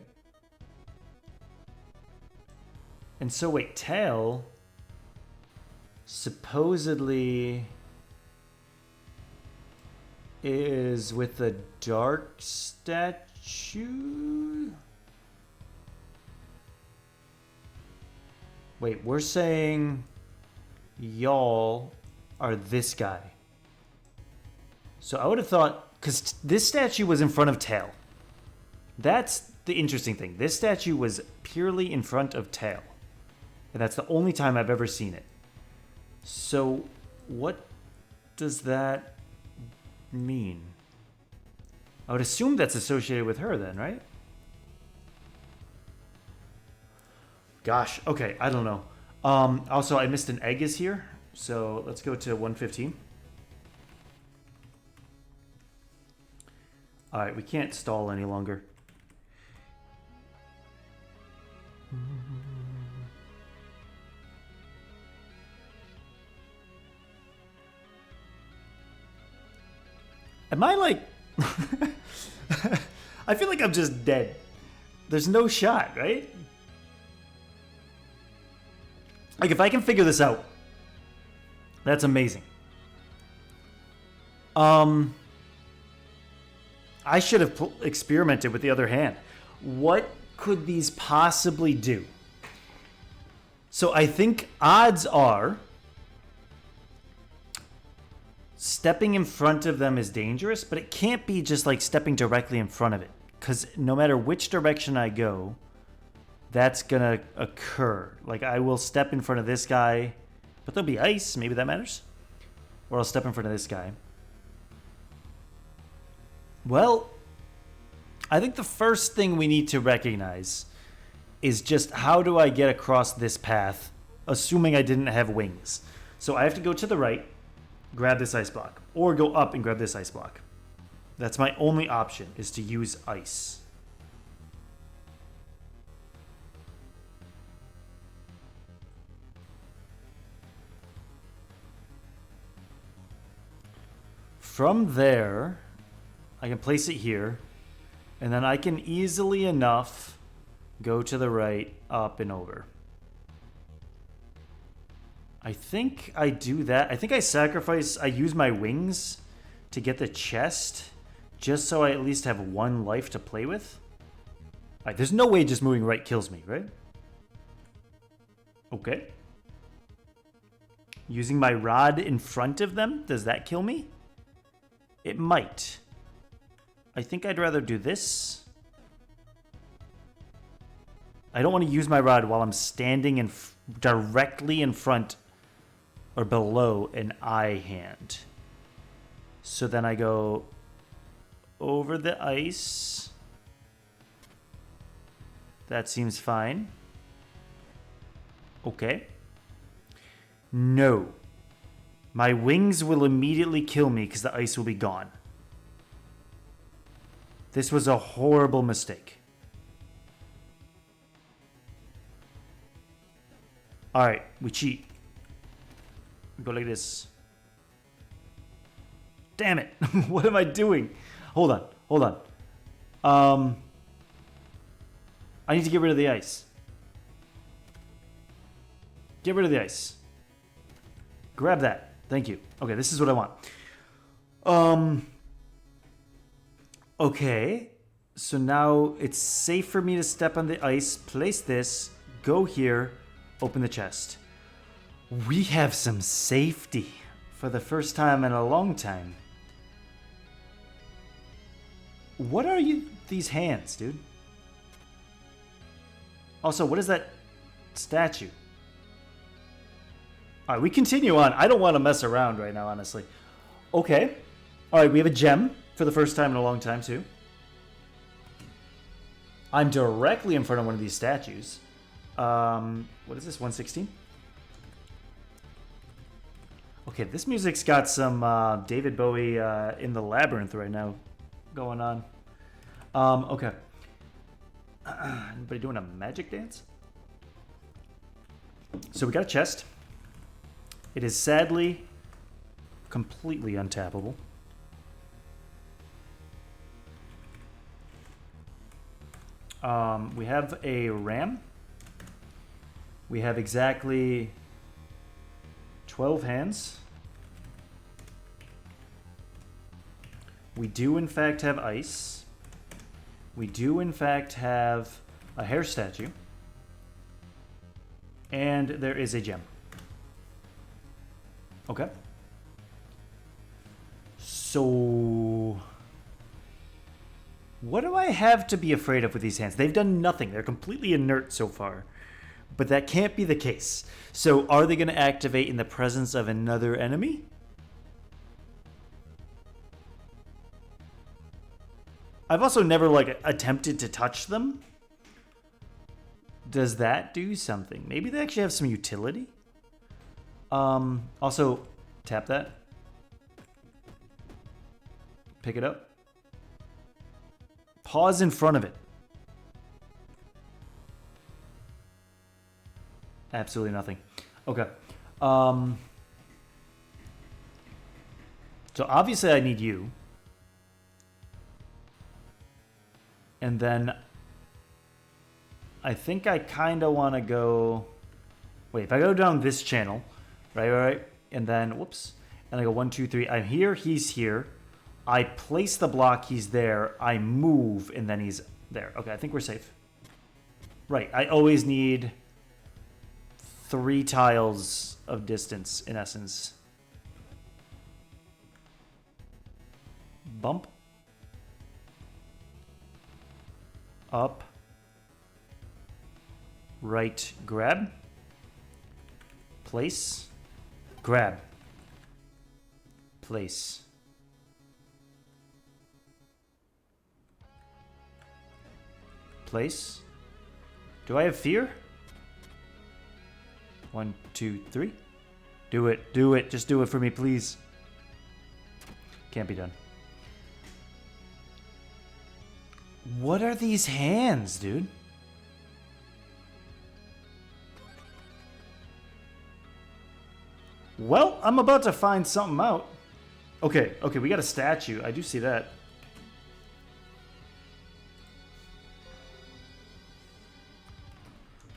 A: And so wait, tail supposedly is with the dark statue? Wait, we're saying y'all are this guy. So I would have thought, because this statue was in front of tail. That's the interesting thing. This statue was purely in front of tail. And that's the only time I've ever seen it. So what does that mean? I would assume that's associated with her then, right? Gosh, okay, I don't know. Also, I missed an egg is here. So let's go to 115. All right, we can't stall any longer. Am I like... I feel like I'm just dead. There's no shot, right? Like, if I can figure this out, that's amazing. I should have experimented with the other hand. What could these possibly do? So I think odds are stepping in front of them is dangerous, but it can't be just like stepping directly in front of it. Because no matter which direction I go, that's gonna occur. Like, I will step in front of this guy, but there'll be ice. Maybe that matters. Or I'll step in front of this guy. Well, I think the first thing we need to recognize is just how do I get across this path, assuming I didn't have wings. So I have to go to the right, grab this ice block, or go up and grab this ice block. That's my only option, is to use ice. From there, I can place it here, and then I can easily enough go to the right, up and over. I think I do that. I think I use my wings to get the chest, just so I at least have one life to play with. All right, there's no way just moving right kills me, right? Okay. Using my rod in front of them, does that kill me? It might. I think I'd rather do this. I don't want to use my rod while I'm standing directly in front or below an eye hand. So then I go over the ice. That seems fine. Okay. No. My wings will immediately kill me because the ice will be gone. This was a horrible mistake. Alright, we cheat. We go like this. Damn it. What am I doing? Hold on. I need to get rid of the ice. Get rid of the ice. Grab that. Thank you. Okay, this is what I want. Okay. So now it's safe for me to step on the ice, place this, go here, open the chest. We have some safety for the first time in a long time. What are these hands, dude? Also, what is that statue? All right, we continue on. I don't want to mess around right now, honestly. Okay. All right, we have a gem for the first time in a long time, too. I'm directly in front of one of these statues. What is this, 116? Okay, this music's got some David Bowie in the Labyrinth right now going on. Okay. Anybody doing a magic dance? So we got a chest. It is sadly completely untappable. We have a ram. We have exactly 12 hands. We do in fact have ice. We do in fact have a hair statue. And there is a gem. Okay. So what do I have to be afraid of with these hands? They've done nothing. They're completely inert so far. But that can't be the case. So are they going to activate in the presence of another enemy? I've also never attempted to touch them. Does that do something? Maybe they actually have some utility. Also, tap that. Pick it up. Pause in front of it. Absolutely nothing. Okay. So obviously I need you. And then I think I kind of want to go... Wait, if I go down this channel, right, and then, whoops, and I go 1, 2, 3, I'm here, he's here. I place the block, he's there. I move, and then he's there. Okay, I think we're safe. Right, I always need 3 tiles of distance, in essence. Bump. Up. right, grab, place, grab, place. Place. Do I have fear? 1, 2, 3. Do it. Do it. Just do it for me, please. Can't be done. What are these hands, dude? Well, I'm about to find something out. Okay, okay, we got a statue. I do see that.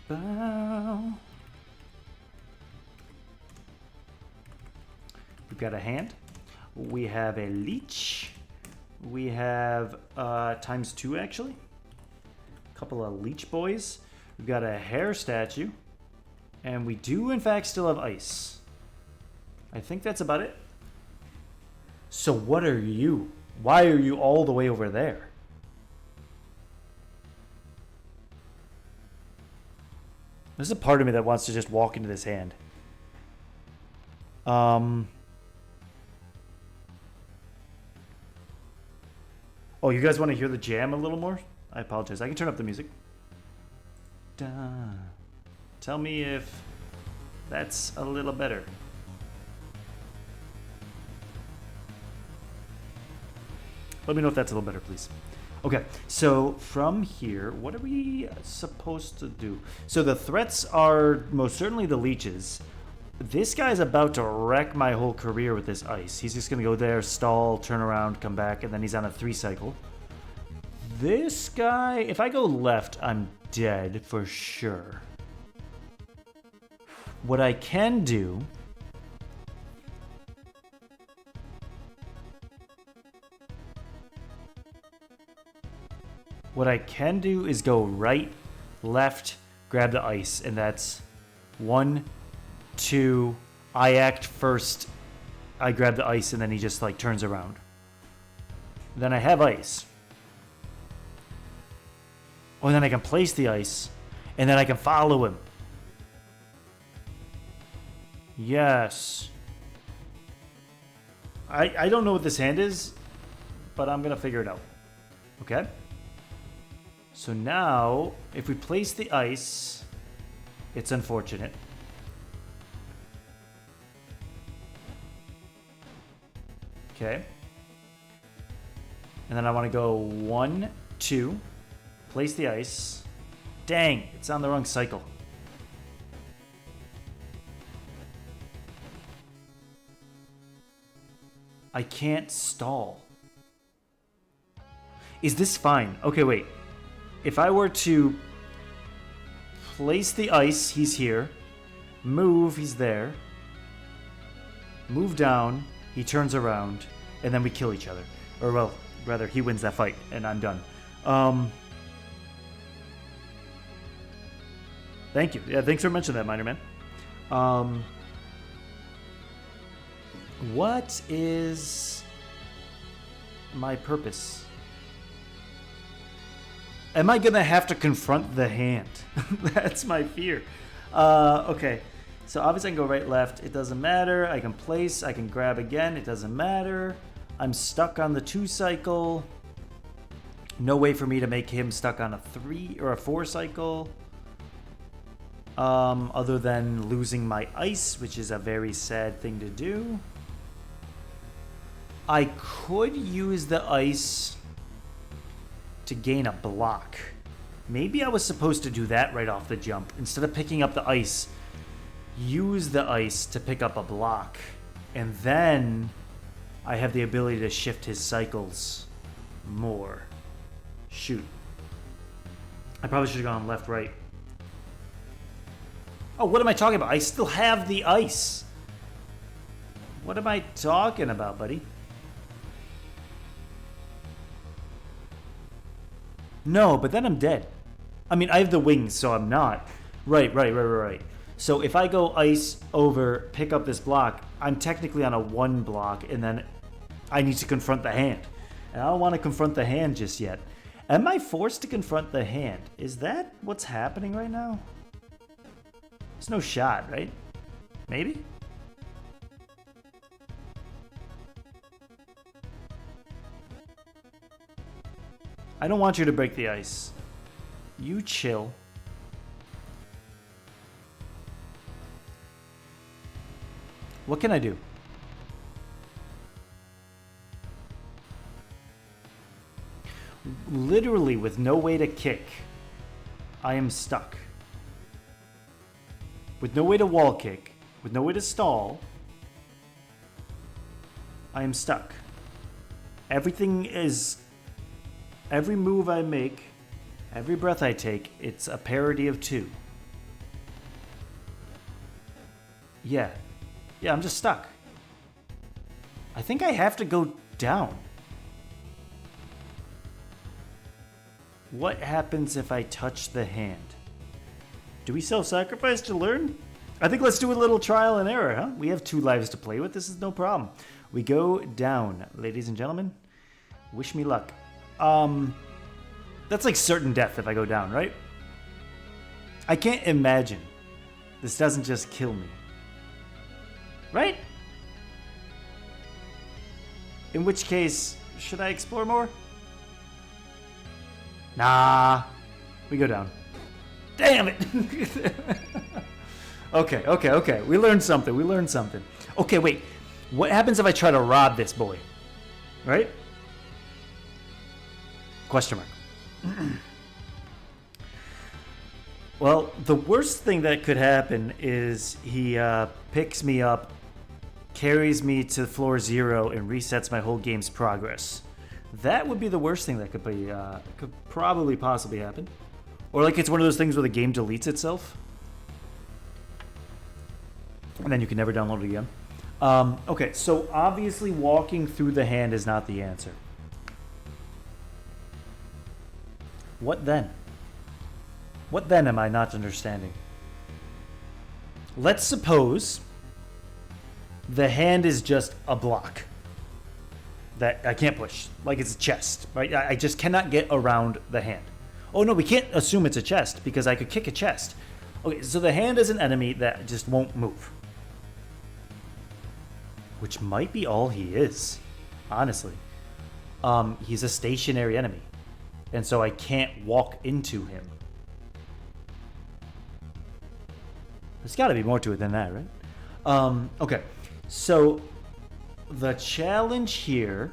A: Bow. We've got a hand. We have a leech. We have ×2 actually. A couple of leech boys. We've got a hair statue. And we do in fact still have ice. I think that's about it. So what are you? Why are you all the way over there? There's a part of me that wants to just walk into this hand. Oh, you guys want to hear the jam a little more? I apologize. I can turn up the music. Duh. Tell me if that's a little better. Let me know if that's a little better, please. Okay, so from here, what are we supposed to do? So the threats are most certainly the leeches. This guy's about to wreck my whole career with this ice. He's just going to go there, stall, turn around, come back, and then he's on a 3 cycle. This guy, if I go left, I'm dead for sure. What I can do... What I can do is go right, left, grab the ice, and that's 1, 2. I act first. I grab the ice, and then he just like turns around. Then I have ice. Oh, and then I can place the ice, and then I can follow him. Yes. I don't know what this hand is, but I'm gonna figure it out. Okay. So now, if we place the ice, it's unfortunate. Okay. And then I want to go 1, 2, place the ice. Dang, it's on the wrong cycle. I can't stall. Is this fine? Okay, wait. If I were to place the ice, he's here. Move, he's there. Move down, he turns around, and then we kill each other. Or, well, rather, he wins that fight, and I'm done. Thank you. Yeah, thanks for mentioning that, Miner Man. What is my purpose? Am I gonna have to confront the hand? That's my fear. Okay, so obviously I can go right, left. It doesn't matter. I can place. I can grab again. It doesn't matter. I'm stuck on the 2 cycle. No way for me to make him stuck on a 3 or a 4 cycle. Other than losing my ice, which is a very sad thing to do. I could use the ice to gain a block. Maybe I was supposed to do that right off the jump. Instead of picking up the ice, use the ice to pick up a block. And then I have the ability to shift his cycles more. Shoot. I probably should have gone left, right. Oh, what am I talking about? I still have the ice. What am I talking about, buddy? No, but then I'm dead. I mean, I have the wings, so I'm not. Right. So if I go ice over, pick up this block, I'm technically on a 1 block, and then I need to confront the hand. And I don't want to confront the hand just yet. Am I forced to confront the hand? Is that what's happening right now? There's no shot, right? Maybe? I don't want you to break the ice. You chill. What can I do? Literally with no way to kick, I am stuck. With no way to wall kick, with no way to stall, I am stuck. Every move I make, every breath I take, it's a parity of 2. Yeah, I'm just stuck. I think I have to go down. What happens if I touch the hand? Do we self-sacrifice to learn? I think let's do a little trial and error, huh? We have 2 lives to play with. This is no problem. We go down, ladies and gentlemen. Wish me luck. That's like certain death if I go down, right? I can't imagine this doesn't just kill me. Right? In which case, should I explore more? Nah. We go down. Damn it! Okay. We learned something. Okay, wait. What happens if I try to rob this boy? Right? Question mark. Well, the worst thing that could happen is he picks me up, carries me to floor 0, and resets my whole game's progress. That would be the worst thing that could probably possibly happen. Or like it's one of those things where the game deletes itself. And then you can never download it again. Okay, so obviously walking through the hand is not the answer. What then? What then am I not understanding? Let's suppose the hand is just a block that I can't push, like it's a chest, right? I just cannot get around the hand. Oh no, we can't assume it's a chest because I could kick a chest. Okay, so the hand is an enemy that just won't move. Which might be all he is, honestly. He's a stationary enemy. And so I can't walk into him. There's got to be more to it than that, right? Okay, so the challenge here,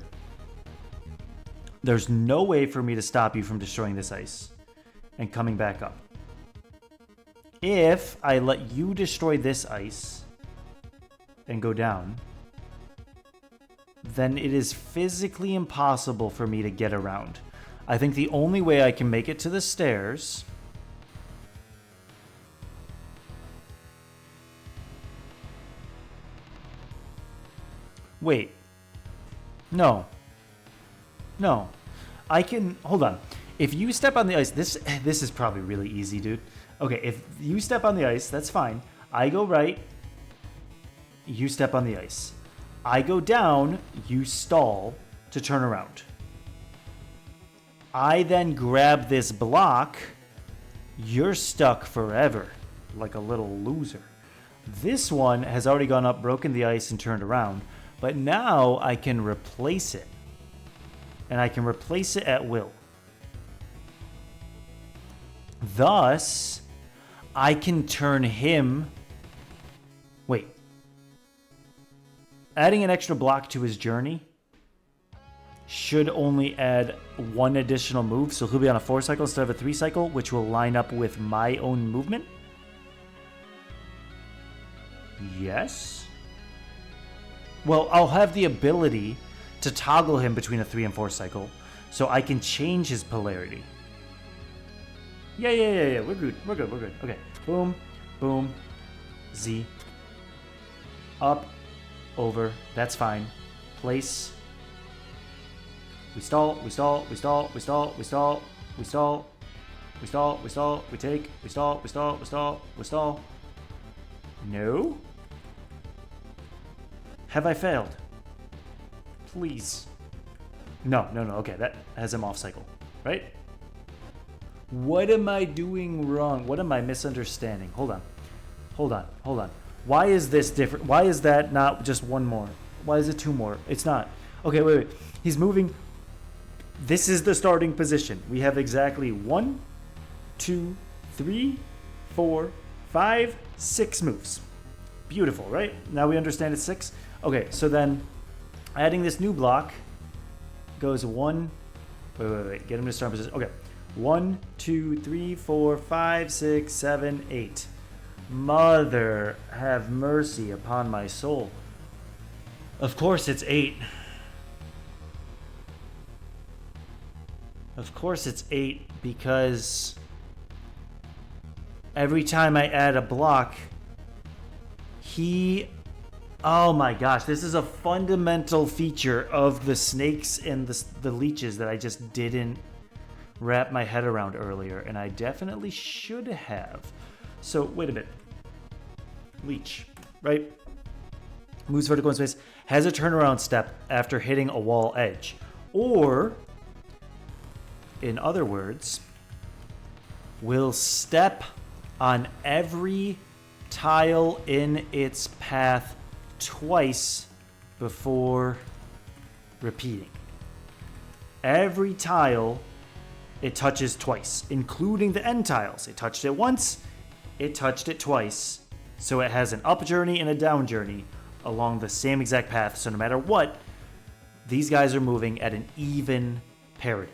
A: there's no way for me to stop you from destroying this ice and coming back up. If I let you destroy this ice and go down, then it is physically impossible for me to get around. I think the only way I can make it to the stairs Wait. No. I can... Hold on. If you step on the ice... This is probably really easy, dude. Okay, if you step on the ice, that's fine. I go right. You step on the ice. I go down. You stall to turn around. I then grab this block. You're stuck forever. Like a little loser. This one has already gone up, broken the ice, and turned around. But now I can replace it. And I can replace it at will. Thus, I can turn him... Wait. Adding an extra block to his journey should only add one additional move. So he'll be on a 4 cycle instead of a 3 cycle, which will line up with my own movement. Yes. Well, I'll have the ability to toggle him between a 3 and 4 cycle, so I can change his polarity. Yeah. We're good. Okay. Boom, boom, Z. Up, over. That's fine. Place. We stall. We take. We stall. No. Have I failed? Please. No. Okay, that has him off cycle, right? What am I doing wrong? What am I misunderstanding? Hold on. Hold on, hold on. Why is this different? Why is that not just one more? Why is it two more? It's not. Okay, wait. He's moving. This is the starting position. We have exactly 1, 2, 3, 4, 5, 6 moves. Beautiful, right? Now we understand it's 6. Okay, so then adding this new block goes 1. Wait. Get him to start position. Okay. 1, 2, 3, 4, 5, 6, 7, 8. Mother, have mercy upon my soul. Of course it's 8. Of course it's 8 because every time I add a block, oh my gosh, this is a fundamental feature of the snakes and the leeches that I just didn't wrap my head around earlier, and I definitely should have. So, wait a bit. Leech, right? Moves vertical in space, has a turnaround step after hitting a wall edge. Or, in other words, will step on every tile in its path twice before repeating. Every tile it touches twice, including the end tiles. It touched it once, it touched it twice. So it has an up journey and a down journey along the same exact path. So no matter what, these guys are moving at an even parity.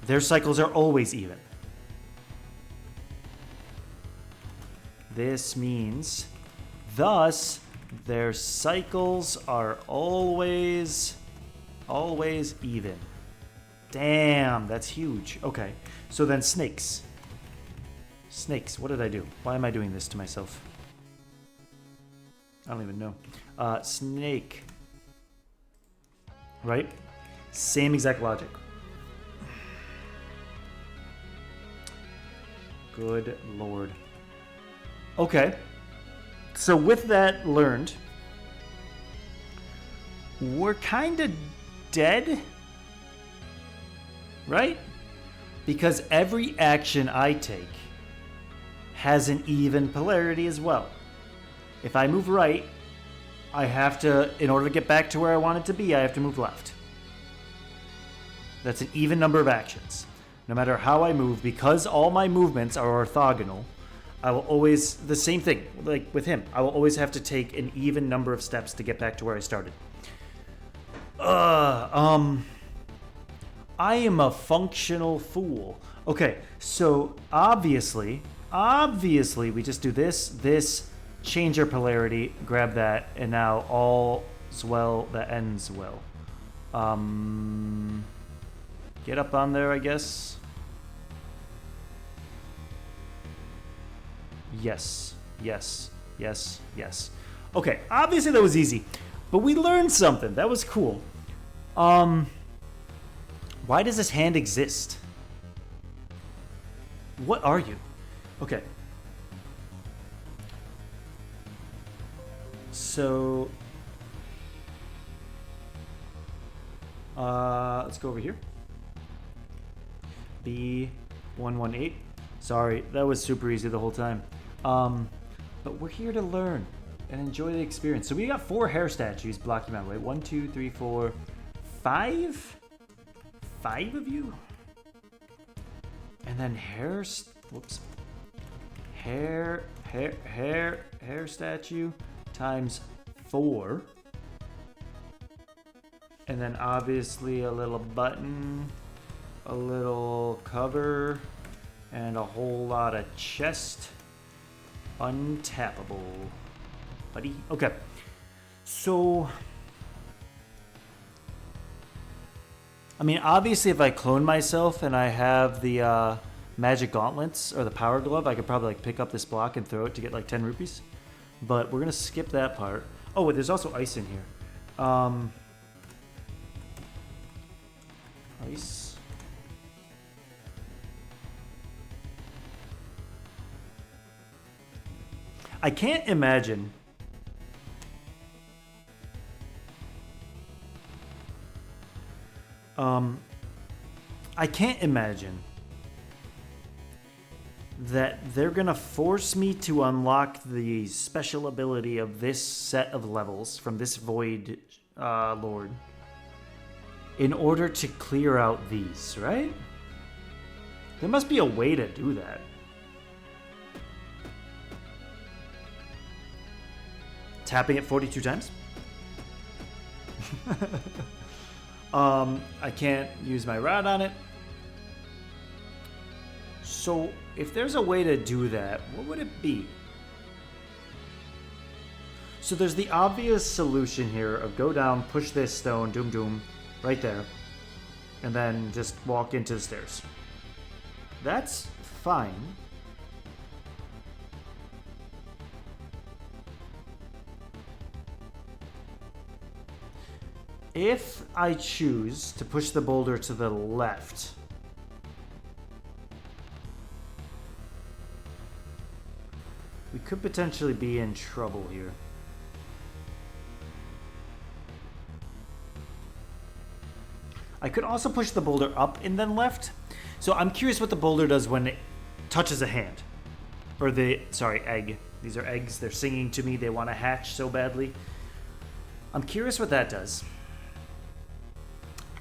A: Their cycles are always even. This means, thus, their cycles are always even. Damn, that's huge. Okay, so then snakes. Snakes, what did I do? Why am I doing this to myself? I don't even know. Snake. Right? Same exact logic. Good lord. Okay. So with that learned, we're kind of dead, right? Because every action I take has an even polarity as well. If I move right, I have to, in order to get back to where I want it to be, I have to move left. That's an even number of actions. No matter how I move, because all my movements are orthogonal, I will always, the same thing, like with him, I will always have to take an even number of steps to get back to where I started. I am a functional fool. Okay, so obviously, we just do this, change our polarity, grab that, and now all's well that ends well. Get up on there, I guess. Yes. Okay, obviously that was easy, but we learned something. That was cool. Why does this hand exist? What are you? Okay. So, let's go over here. B118. Sorry, that was super easy the whole time. But we're here to learn and enjoy the experience. So we got 4 hair statues blocking my way. 1, 2, 3, 4, 5? 5 of you? And then hair statue times 4. And then obviously a little button, a little cover, and a whole lot of chest. Untappable, buddy. Okay, so I mean, obviously if I clone myself and I have the magic gauntlets or the power glove, I could probably like pick up this block and throw it to get like 10 rupees, but we're gonna skip that part. Oh, there's also ice in here. Ice. I can't imagine that they're gonna force me to unlock the special ability of this set of levels from this Void Lord in order to clear out these, right? There must be a way to do that. Tapping it 42 times? I can't use my rod on it. So, if there's a way to do that, what would it be? So there's the obvious solution here of go down, push this stone, doom doom, right there, and then just walk into the stairs. That's fine. If I choose to push the boulder to the left, we could potentially be in trouble here. I could also push the boulder up and then left. So I'm curious what the boulder does when it touches a hand. Or egg. These are eggs. They're singing to me. They want to hatch so badly. I'm curious what that does.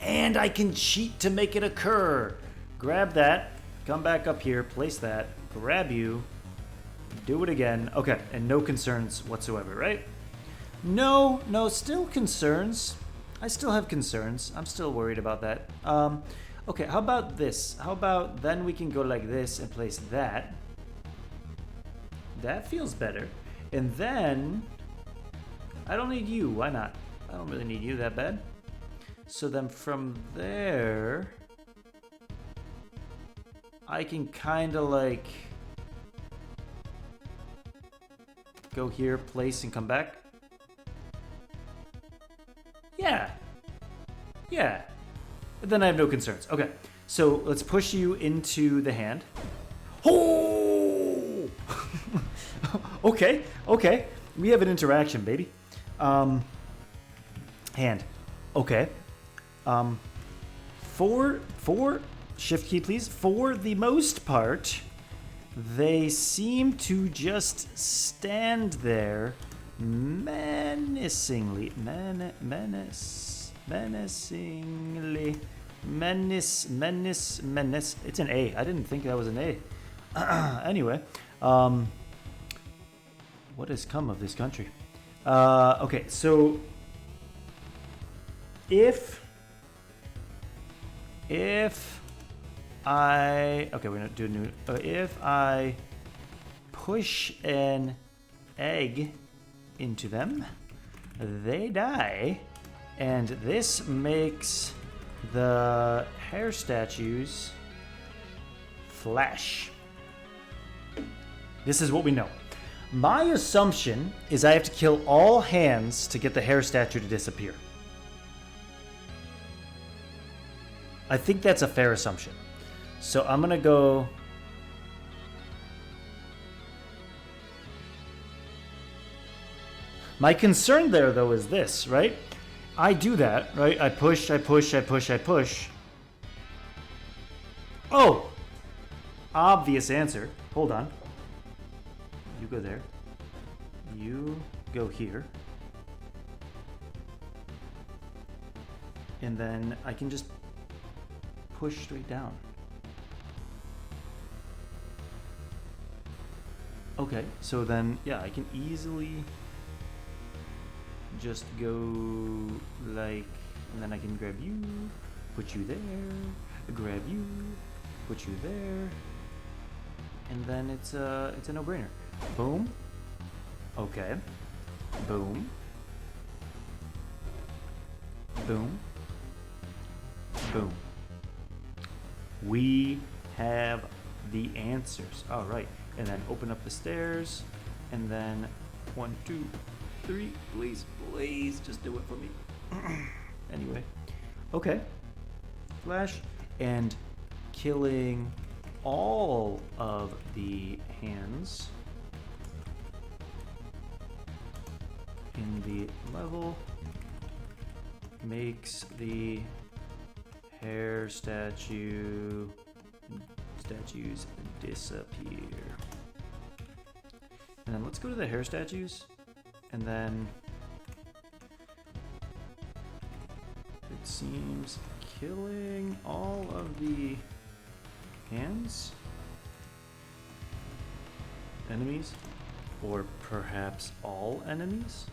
A: And I can cheat to make it occur. Grab that. Come back up here. Place that. Grab you. Do it again. Okay, and no concerns whatsoever, right? No, still concerns. I still have concerns. I'm still worried about that. Okay, how about this? How about then we can go like this and place that. That feels better. And then, I don't need you. Why not? I don't really need you that bad. So then from there, I can kind of like go here, place, and come back. Yeah. And then I have no concerns. Okay, so let's push you into the hand. Oh! Okay. We have an interaction, baby. Hand. Okay. For shift key, please. For the most part, they seem to just stand there menacingly. Menace. It's an A. I didn't think that was an A. Anyway, what has come of this country? Okay, so if I we're gonna do a new. If I push an egg into them, they die, and this makes the hair statues flash. This is what we know. My assumption is I have to kill all hands to get the hair statue to disappear. I think that's a fair assumption. So I'm gonna go. My concern there, though, is this, right? I do that, right? I push. Oh! Obvious answer. Hold on. You go there. You go here. And then I can just push straight down. Okay, so then, yeah, I can easily just go like, and then I can grab you, put you there, grab you, put you there, and then it's a no-brainer. Boom. Okay. Boom. Boom. Boom. We have the answers. All right. And then open up the stairs. And then 1, 2, 3. Please, just do it for me. Anyway. Okay. Flash. And killing all of the hands in the level makes the hair statues disappear. And then let's go to the hair statues. And then it seems killing all of the hands enemies, or perhaps all enemies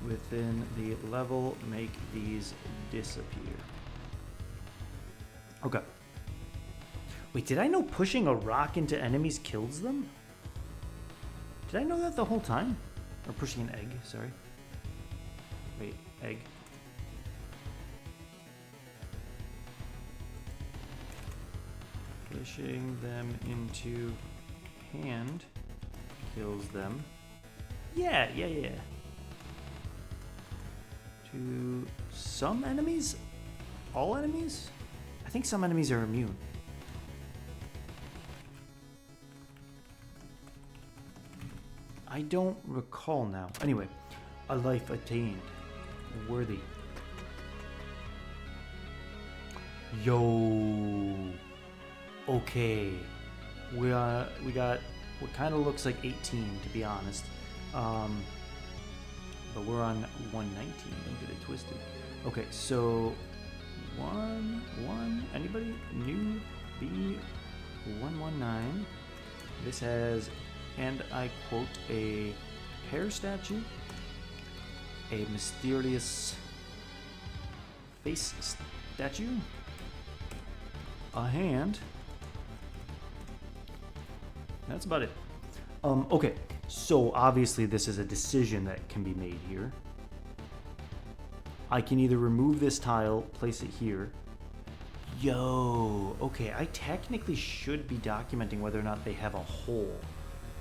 A: within the level make these disappear. Okay. Wait, did I know pushing a rock into enemies kills them? Did I know that the whole time? Or pushing an egg, sorry. Wait, egg. Pushing them into hand kills them. Yeah. To some enemies? All enemies? I think some enemies are immune. I don't recall now. Anyway, a life attained. Worthy. Yo. Okay. We got what kind of looks like 18, to be honest. But we're on 119. Don't get it twisted. Okay, so 1, anybody? New B119. This has, and I quote, a hair statue, a mysterious face statue, a hand. That's about it. Okay, so obviously this is a decision that can be made here. I can either remove this tile, place it here. Yo, okay, I technically should be documenting whether or not they have a hole.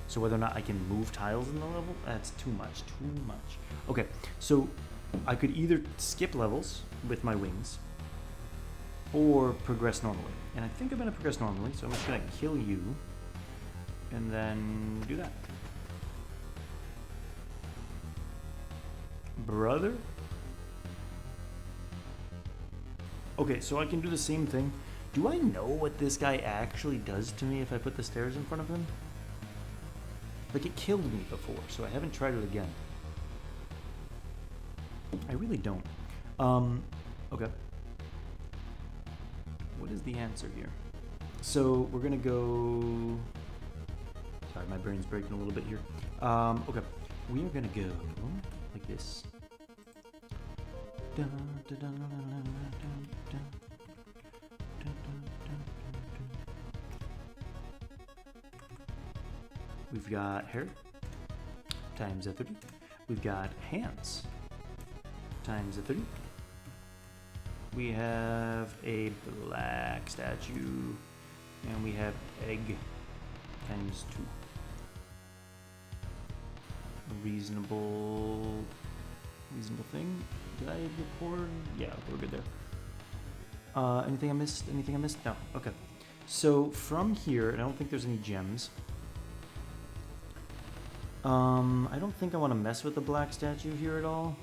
A: So whether or not I can move tiles in the level, that's too much. Okay, so I could either skip levels with my wings or progress normally. And I think I'm gonna progress normally, so I'm just gonna kill you and then do that. Brother? Okay, so I can do the same thing. Do I know what this guy actually does to me if I put the stairs in front of him? Like, it killed me before, so I haven't tried it again. I really don't. Okay. What is the answer here? So, we're gonna go... Sorry, my brain's breaking a little bit here. Okay. We are gonna go like this. We've got hair times a 30. We've got hands times a 30. We have a black statue, and we have egg times 2. A reasonable thing. Did I record? Yeah, we're good there. Anything I missed? No. Okay. So from here, I don't think there's any gems. I don't think I want to mess with the black statue here at all.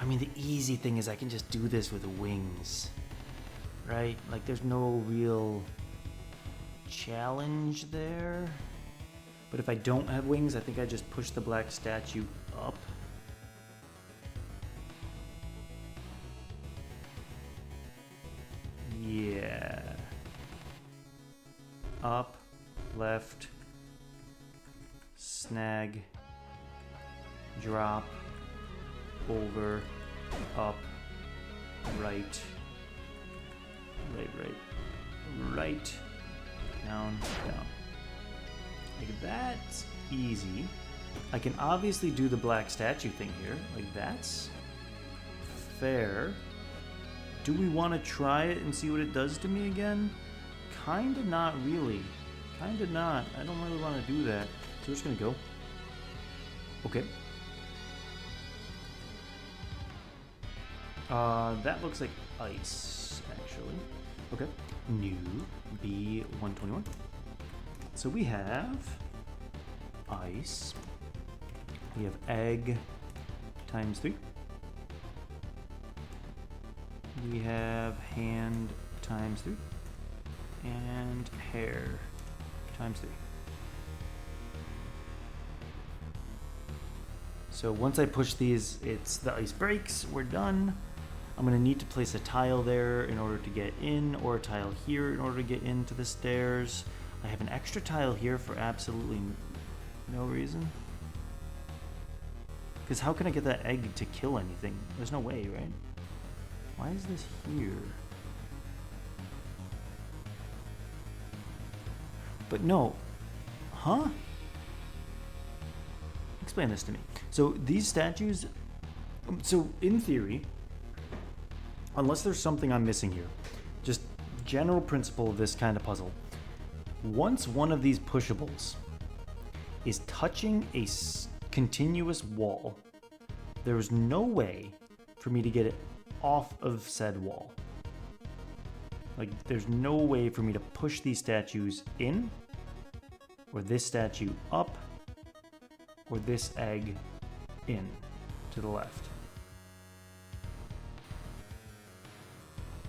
A: I mean, the easy thing is I can just do this with wings, right? Like, there's no real challenge there. But if I don't have wings, I think I just push the black statue up. Yeah. Up, left, snag, drop, over, up, right, right, down. Like, that's easy. I can obviously do the black statue thing here. Like, that's fair. Do we want to try it and see what it does to me again? Kinda not really. Kinda not. I don't really want to do that. So we're just gonna go. Okay. That looks like ice, actually. Okay. New B121. So we have ice. We have egg times 3. We have hand times 3. and hair times 3. So once I push these, the ice breaks. We're done. I'm going to need to place a tile there in order to get in, or a tile here in order to get into the stairs. I have an extra tile here for absolutely no reason. Because how can I get that egg to kill anything? There's no way, right? Why is this here? But no. Huh? Explain this to me. So these statues, so in theory, unless there's something I'm missing here, just general principle of this kind of puzzle, once one of these pushables is touching a continuous wall, there is no way for me to get it off of said wall. Like, there's no way for me to push these statues in, or this statue up, or this egg in to the left.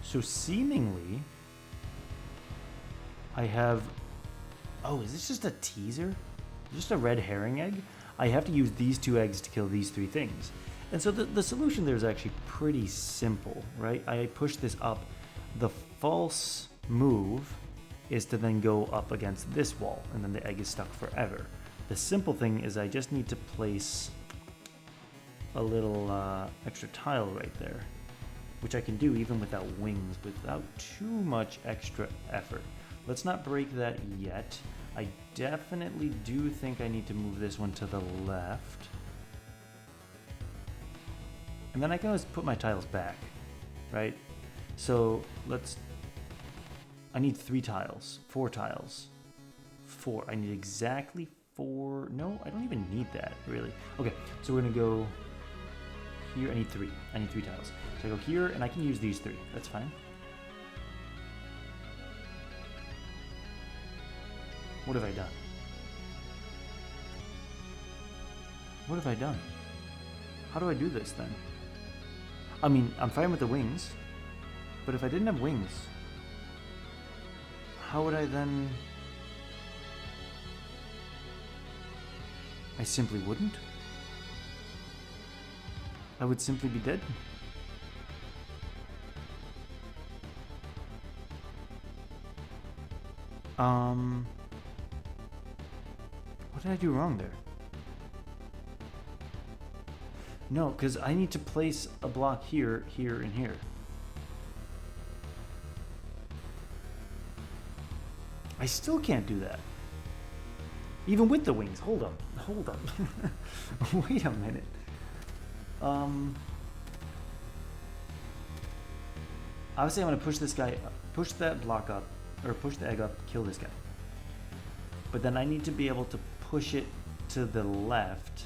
A: So seemingly, I have... Oh, is this just a teaser? Just a red herring egg? I have to use these 2 eggs to kill these 3 things. And so the solution there is actually pretty simple, right? I push this up. The false move is to then go up against this wall, and then the egg is stuck forever. The simple thing is I just need to place a little extra tile right there, which I can do even without wings, without too much extra effort. Let's not break that yet. I definitely do think I need to move this one to the left. And then I can always put my tiles back, right? So I need 3 tiles, 4 tiles. 4, I need exactly 4, no, I don't even need that, really. Okay, so we're gonna go here, I need 3 tiles. So I go here, and I can use these 3, that's fine. What have I done? What have I done? How do I do this then? I mean, I'm fine with the wings, but if I didn't have wings, how would I then... I simply wouldn't. I would simply be dead. What did I do wrong there? No, because I need to place a block here, here, and here. I still can't do that. Even with the wings. Hold up. Hold up. Wait a minute. Obviously I'm going to push this guy, push that block up, or push the egg up, kill this guy. But then I need to be able to push it to the left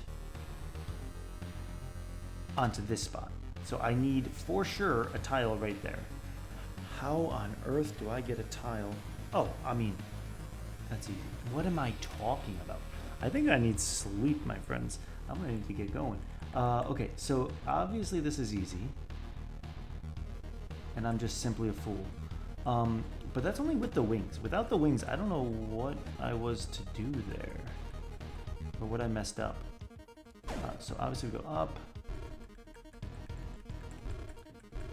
A: onto this spot. So I need, for sure, a tile right there. How on earth do I get a tile? Oh, I mean, that's easy. What am I talking about? I think I need sleep, my friends. I'm gonna need to get going. Okay, so obviously this is easy. And I'm just simply a fool. But that's only with the wings. Without the wings, I don't know what I was to do there. Or what I messed up. So obviously we go up.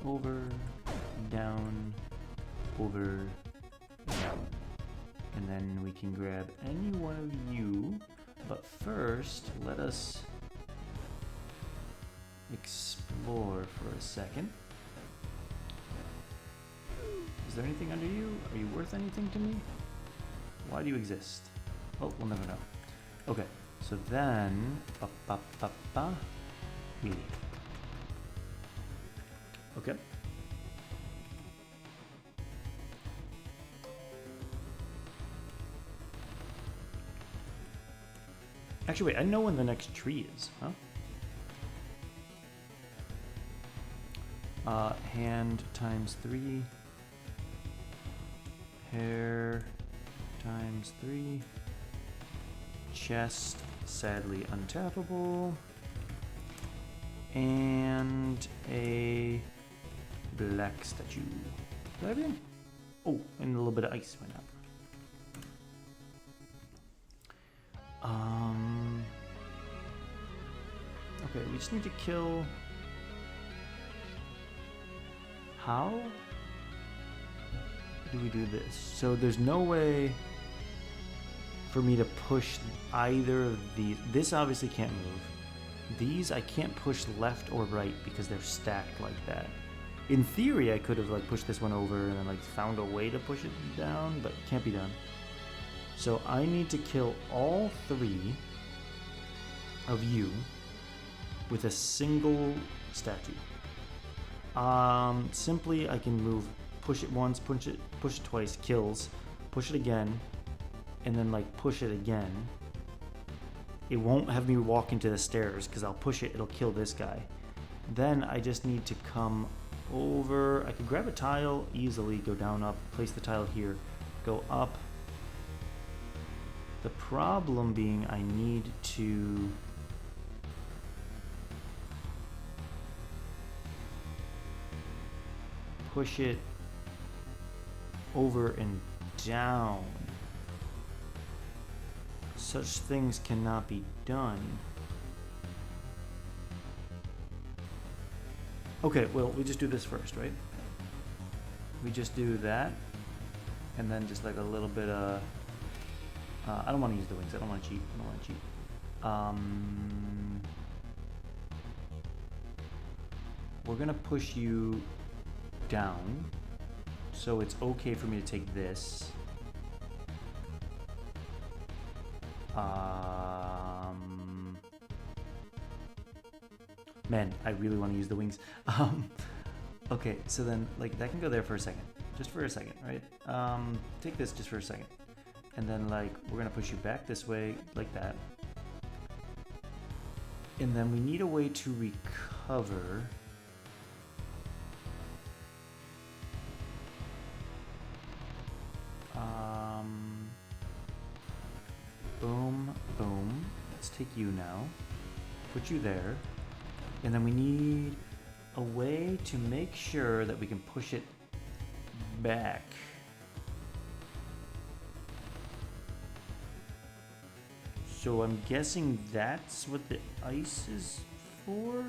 A: Over. Down. Over. Down. And then we can grab any one of you. But first, let us explore for a second. Is there anything under you? Are you worth anything to me? Why do you exist? Oh, we'll never know. Okay, so then we leave. Okay. Actually, wait, I know when the next tree is, huh? Hand times 3. Hair times 3. Chest, sadly untappable. And a black statue. Did I have in? Oh, and a little bit of ice. Why not? Okay, we just need to kill... How do we do this? So there's no way for me to push either of these. This obviously can't move. These I can't push left or right because they're stacked like that. In theory, I could have like pushed this one over and then like found a way to push it down, but it can't be done. So I need to kill all 3 of you with a single statue. Simply I can move, push it once, push it twice, kills, push it again, and then like push it again. It won't have me walk into the stairs because I'll push it, it'll kill this guy. Then I just need to come over. I can grab a tile easily, go down, up, place the tile here, go up. The problem being I need to push it over and down. Such things cannot be done. Okay, well, we just do this first, right? We just do that, and then just like a little bit of... I don't want to use the wings. I don't want to cheat. I don't want to cheat. We're going to push you down, so it's okay for me to take this. Man, I really want to use the wings. Okay, so then like that can go there for a second, just for a second, right? Take this just for a second, and then like we're gonna push you back this way like that, and then we need a way to recover. Boom, boom. Let's take you now, put you there, and then we need a way to make sure that we can push it back. So I'm guessing that's what the ice is for?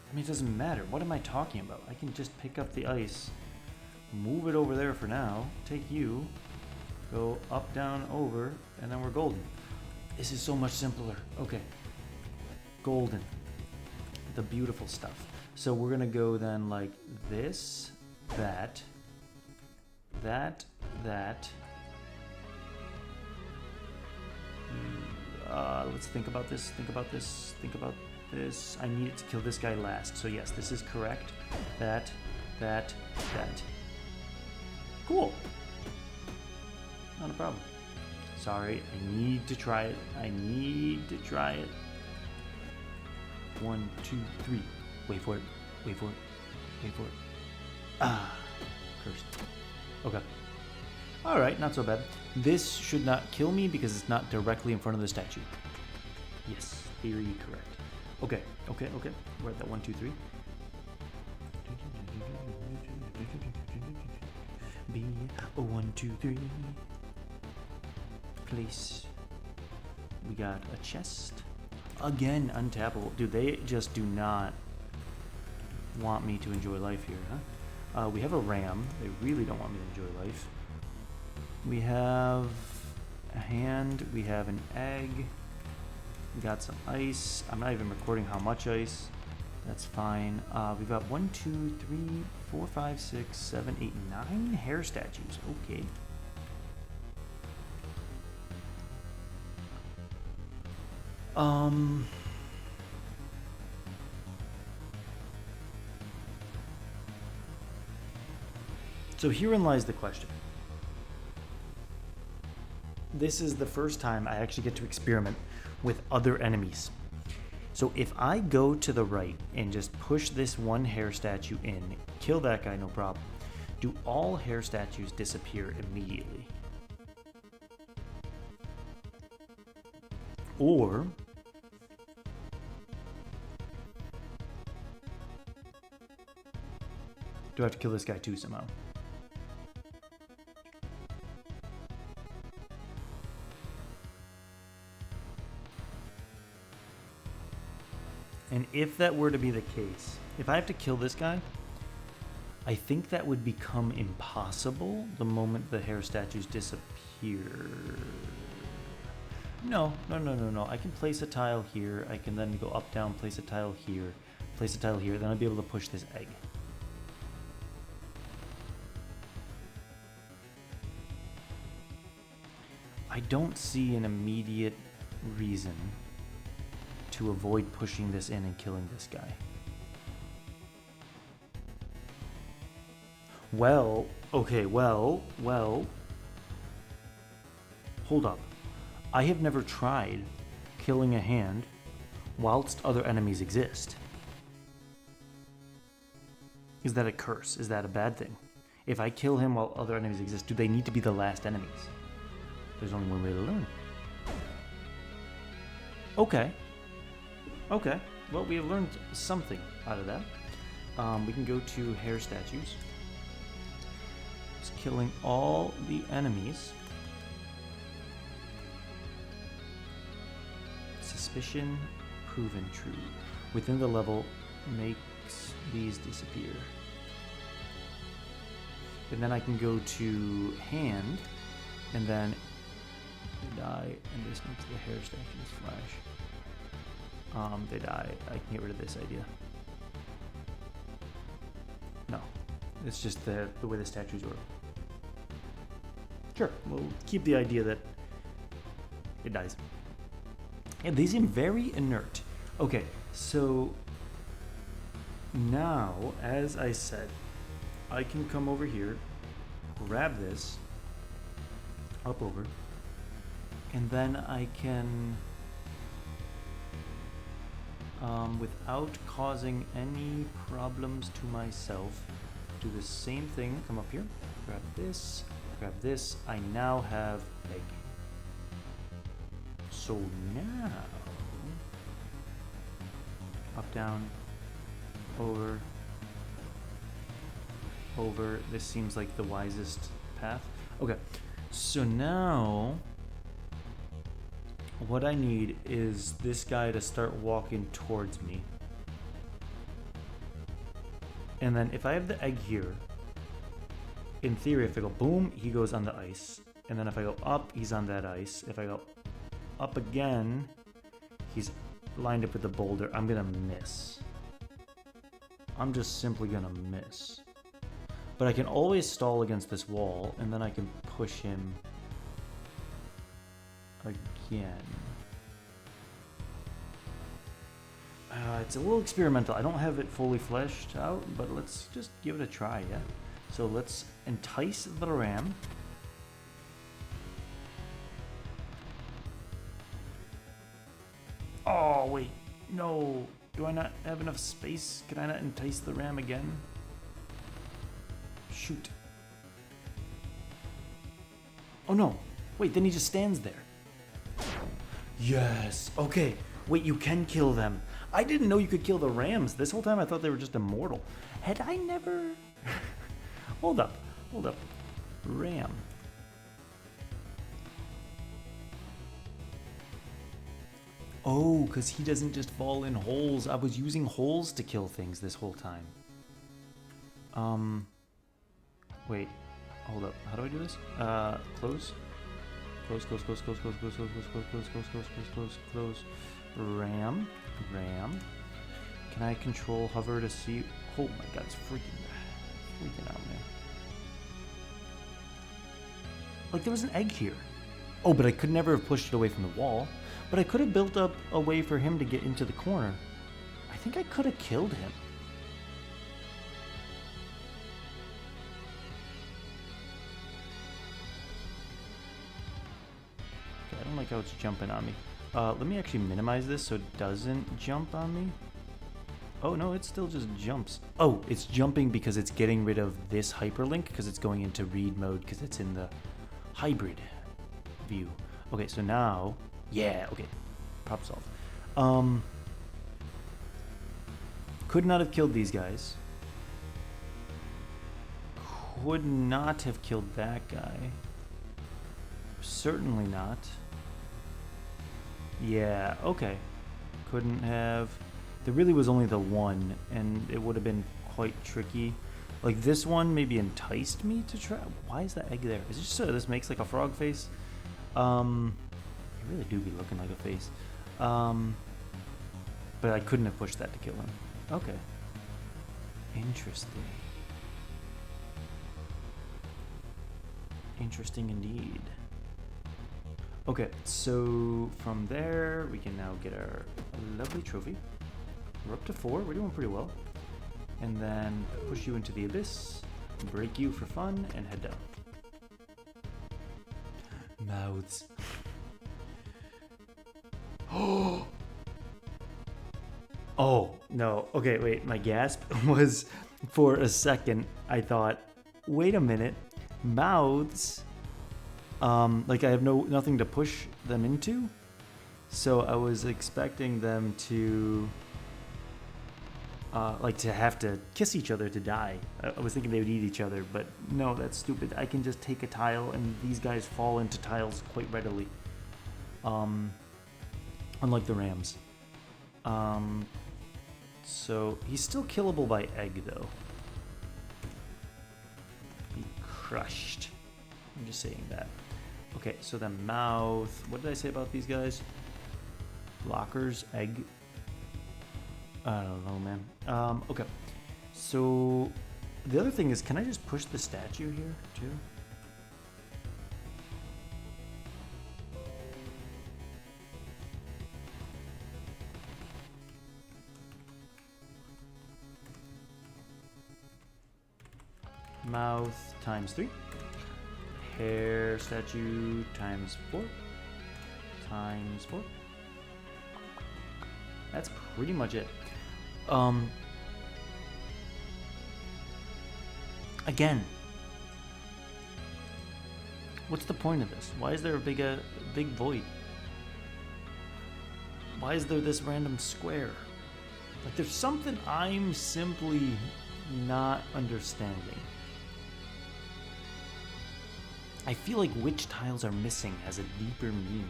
A: I mean, it doesn't matter. What am I talking about? I can just pick up the ice, move it over there for now, take you, go up, down, over, and then we're golden. This is so much simpler. Okay. Golden. The beautiful stuff. So we're gonna go then like this, that, that, that. Let's think about this, think about this, think about this. I need it to kill this guy last. So yes, this is correct. That, that, that. Cool. Not a problem. Sorry, I need to try it. I need to try it. 1, 2, 3. Wait for it. Wait for it. Wait for it. Ah, cursed. Okay. Alright, not so bad. This should not kill me because it's not directly in front of the statue. Yes, theory correct. Okay, okay, okay. We're at that 1, 2, 3. B, 1, 2, 3. Place. We got a chest. Again, untappable. Dude, they just do not want me to enjoy life here, huh? We have a ram. They really don't want me to enjoy life. We have a hand. We have an egg. We got some ice. I'm not even recording how much ice. That's fine. We've got 1, 2, 3, 4, 5, 6, 7, 8, 9 hair statues. Okay. So herein lies the question. This is the first time I actually get to experiment with other enemies. So if I go to the right and just push this one hair statue in, kill that guy, no problem. Do all hair statues disappear immediately? Or Do I have to kill this guy too somehow? And if that were to be the case, if I have to kill this guy, I think that would become impossible the moment the hair statues disappear. No. I can place a tile here. I can then go up, down, place a tile here, place a tile here. Then I'll be able to push this egg. I don't see an immediate reason to avoid pushing this in and killing this guy. Well, okay, well. Hold up. I have never tried killing a hand whilst other enemies exist. Is that a curse? Is that a bad thing? If I kill him while other enemies exist, do they need to be the last enemies? There's only one way to learn. Okay. Well, we have learned something out of that. We can go to hair statues. Just killing all the enemies. Suspicion proven true. Within the level makes these disappear. And then I can go to hand, and then they die, and this makes the hair statues flash. They die. I can get rid of this idea. No. It's just the way the statues work. Sure, we'll keep the idea that it dies. Yeah, they seem very inert. Okay, so now, as I said, I can come over here, grab this, up over, and then I can, without causing any problems to myself, do the same thing. Come up here, grab this. I now have egg. So now, up, down, over. This seems like the wisest path. Okay, so now what I need is this guy to start walking towards me. And then if I have the egg here, in theory, if I go boom, he goes on the ice. And then if I go up, he's on that ice. If I go up again, he's lined up with the boulder. I'm gonna miss. I'm just simply gonna miss. But I can always stall against this wall, and then I can push him again. It's a little experimental. I don't have it fully fleshed out, but let's just give it a try, yeah? So let's entice the ram. Oh, wait. No. Do I not have enough space? Can I not entice the ram again? Shoot. Oh, no. Wait, then he just stands there. Yes. Okay. Wait, you can kill them. I didn't know you could kill the rams. This whole time I thought they were just immortal. Had I never... Hold up. Ram. Oh, because he doesn't just fall in holes. I was using holes to kill things this whole time. Wait. Hold up. How do I do this? Close. Close. Ram. Can I control hover to see? Oh my god, it's freaking out, man. Like, there was an egg here. Oh, but I could never have pushed it away from the wall. But I could have built up a way for him to get into the corner. I think I could have killed him. Okay, I don't like how it's jumping on me. Let me actually minimize this so it doesn't jump on me. Oh, no, it still just jumps. Oh, it's jumping because it's getting rid of this hyperlink because it's going into read mode because it's in the hybrid view. Okay, so now, yeah, okay, problem solved. Could not have killed these guys. Would not have killed that guy. Certainly not. Yeah, okay. Couldn't have. There really was only the one, and it would have been quite tricky. Like, this one maybe enticed me to try. Why is that egg there? Is it just so this makes like a frog face? You really do be looking like a face. But I couldn't have pushed that to kill him. Okay. Interesting. Interesting indeed. Okay, so from there, we can now get our lovely trophy. We're up to 4. We're doing pretty well. And then push you into the abyss, break you for fun, and head down. Mouths. Oh, no. Okay, wait. My gasp was for a second. I thought, wait a minute. Mouths? Like I have nothing to push them into? So I was expecting them to... like to have to kiss each other to die. I was thinking they would eat each other, but no, that's stupid. I can just take a tile and these guys fall into tiles quite readily. Unlike the Rams. So he's still killable by egg though. Be crushed. I'm just saying that. Okay, so the mouth. What did I say about these guys? Blockers, egg. I don't know, man. Okay. So the other thing is, can I just push the statue here too? Mouth times 3. Hair statue times 4. Times 4. That's pretty much it. Again, what's the point of this? Why is there a big void? Why is there this random square? Like there's something I'm simply not understanding. I feel like which tiles are missing has a deeper meaning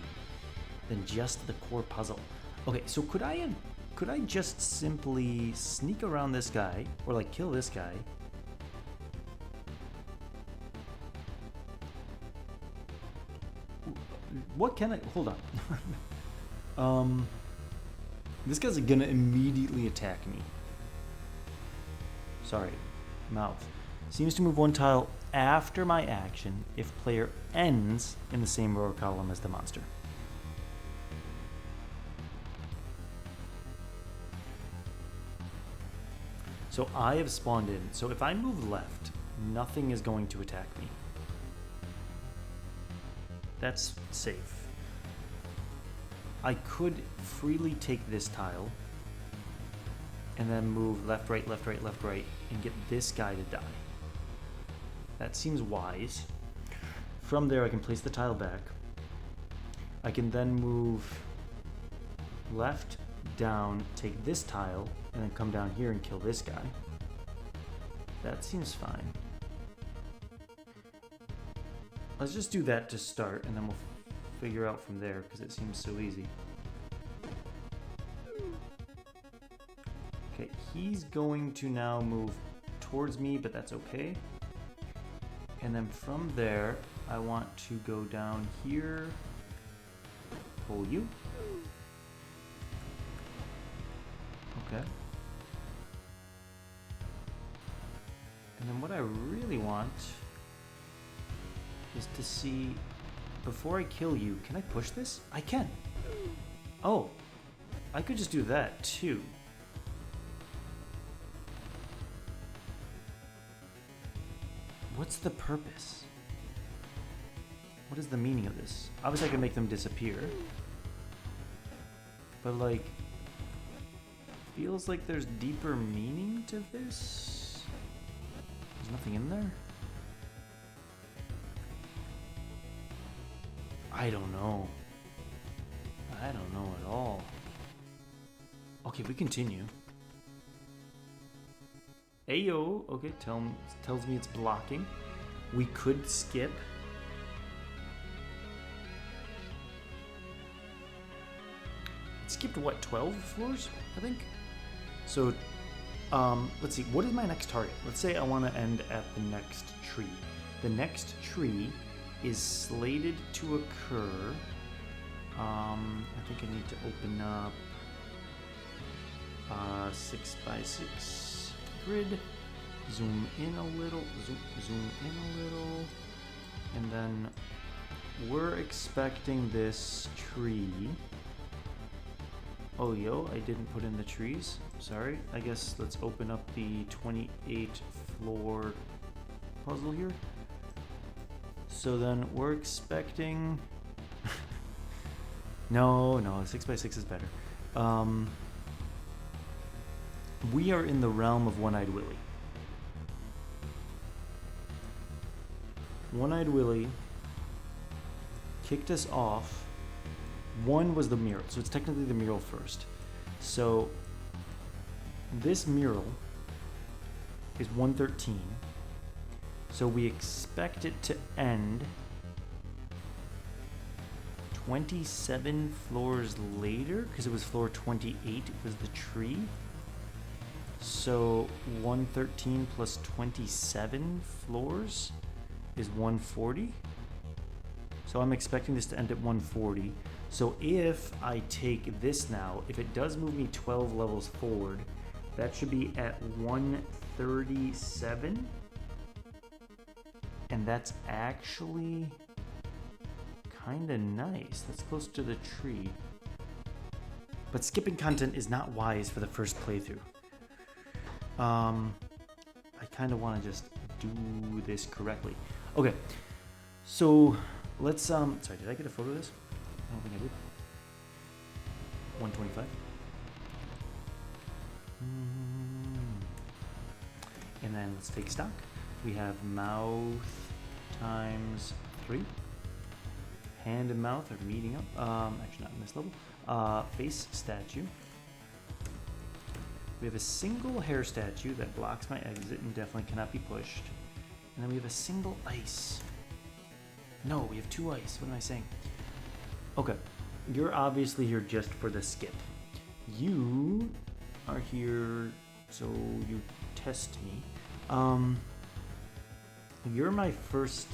A: than just the core puzzle. Okay, so could I just simply sneak around this guy or like kill this guy? What can I hold on? This guy's gonna immediately attack me. Sorry, mouth. Seems to move one tile after my action if player ends in the same row or column as the monster. So I have spawned in. So if I move left, nothing is going to attack me. That's safe. I could freely take this tile and then move left, right, left, right, left, right, and get this guy to die. That seems wise. From there, I can place the tile back. I can then move left, down, take this tile, and then come down here and kill this guy. That seems fine. Let's just do that to start, and then we'll figure out from there, because it seems so easy. Okay, he's going to now move towards me, but that's okay. And then from there, I want to go down here, pull you. Okay. And then what I really want is to see, before I kill you, can I push this? I can. Oh, I could just do that too. What's the purpose? What is the meaning of this? Obviously I can make them disappear. But like, feels like there's deeper meaning to this. There's nothing in there? I don't know. I don't know at all. Okay, we continue. Ayo, okay, tells me it's blocking. We could skip. It skipped what, 12 floors, I think? So, let's see, what is my next target? Let's say I want to end at the next tree. The next tree is slated to occur. I think I need to open up 6x6 grid, zoom in a little, zoom in a little, and then we're expecting this tree. Oh, yo, I didn't put in the trees. Sorry. I guess let's open up the 28 floor puzzle here. So then we're expecting... no, 6x6 is better. We are in the realm of One-Eyed Willy. One-Eyed Willy kicked us off. One was the mural, so it's technically the mural first. So this mural is 113. So we expect it to end 27 floors later, because it was floor 28 was the tree. So 113 plus 27 floors is 140. So I'm expecting this to end at 140. So if I take this now, if it does move me 12 levels forward, that should be at 137. And that's actually kind of nice. That's close to the tree. But skipping content is not wise for the first playthrough. I kind of want to just do this correctly. Okay, so let's, sorry, did I get a photo of this? I don't think I did. 125. And then let's take stock. We have mouth times 3. Hand and mouth are meeting up. Actually not in this level. Face statue. We have a single hair statue that blocks my exit and definitely cannot be pushed. And then we have a single ice. No, we have 2 ice. What am I saying? Okay, you're obviously here just for the skip. You are here so you test me. You're my first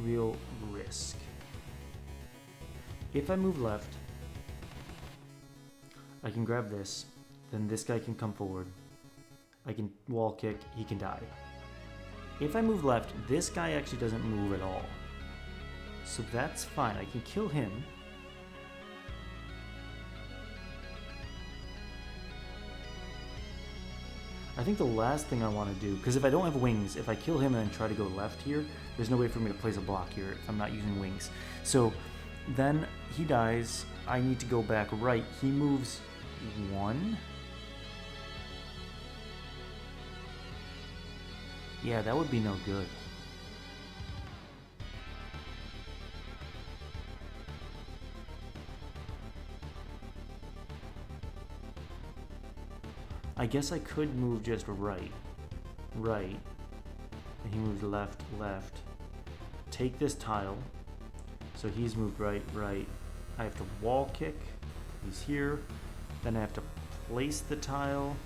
A: real risk. If I move left, I can grab this. Then this guy can come forward. I can wall kick, he can die. If I move left, this guy actually doesn't move at all. So that's fine, I can kill him. I think the last thing I want to do, because if I don't have wings, if I kill him and then try to go left here, there's no way for me to place a block here if I'm not using wings. So then he dies, I need to go back right. He moves 1. Yeah, that would be no good. I guess I could move just right, and he moves left, take this tile, so he's moved right, I have to wall kick, he's here, then I have to place the tile,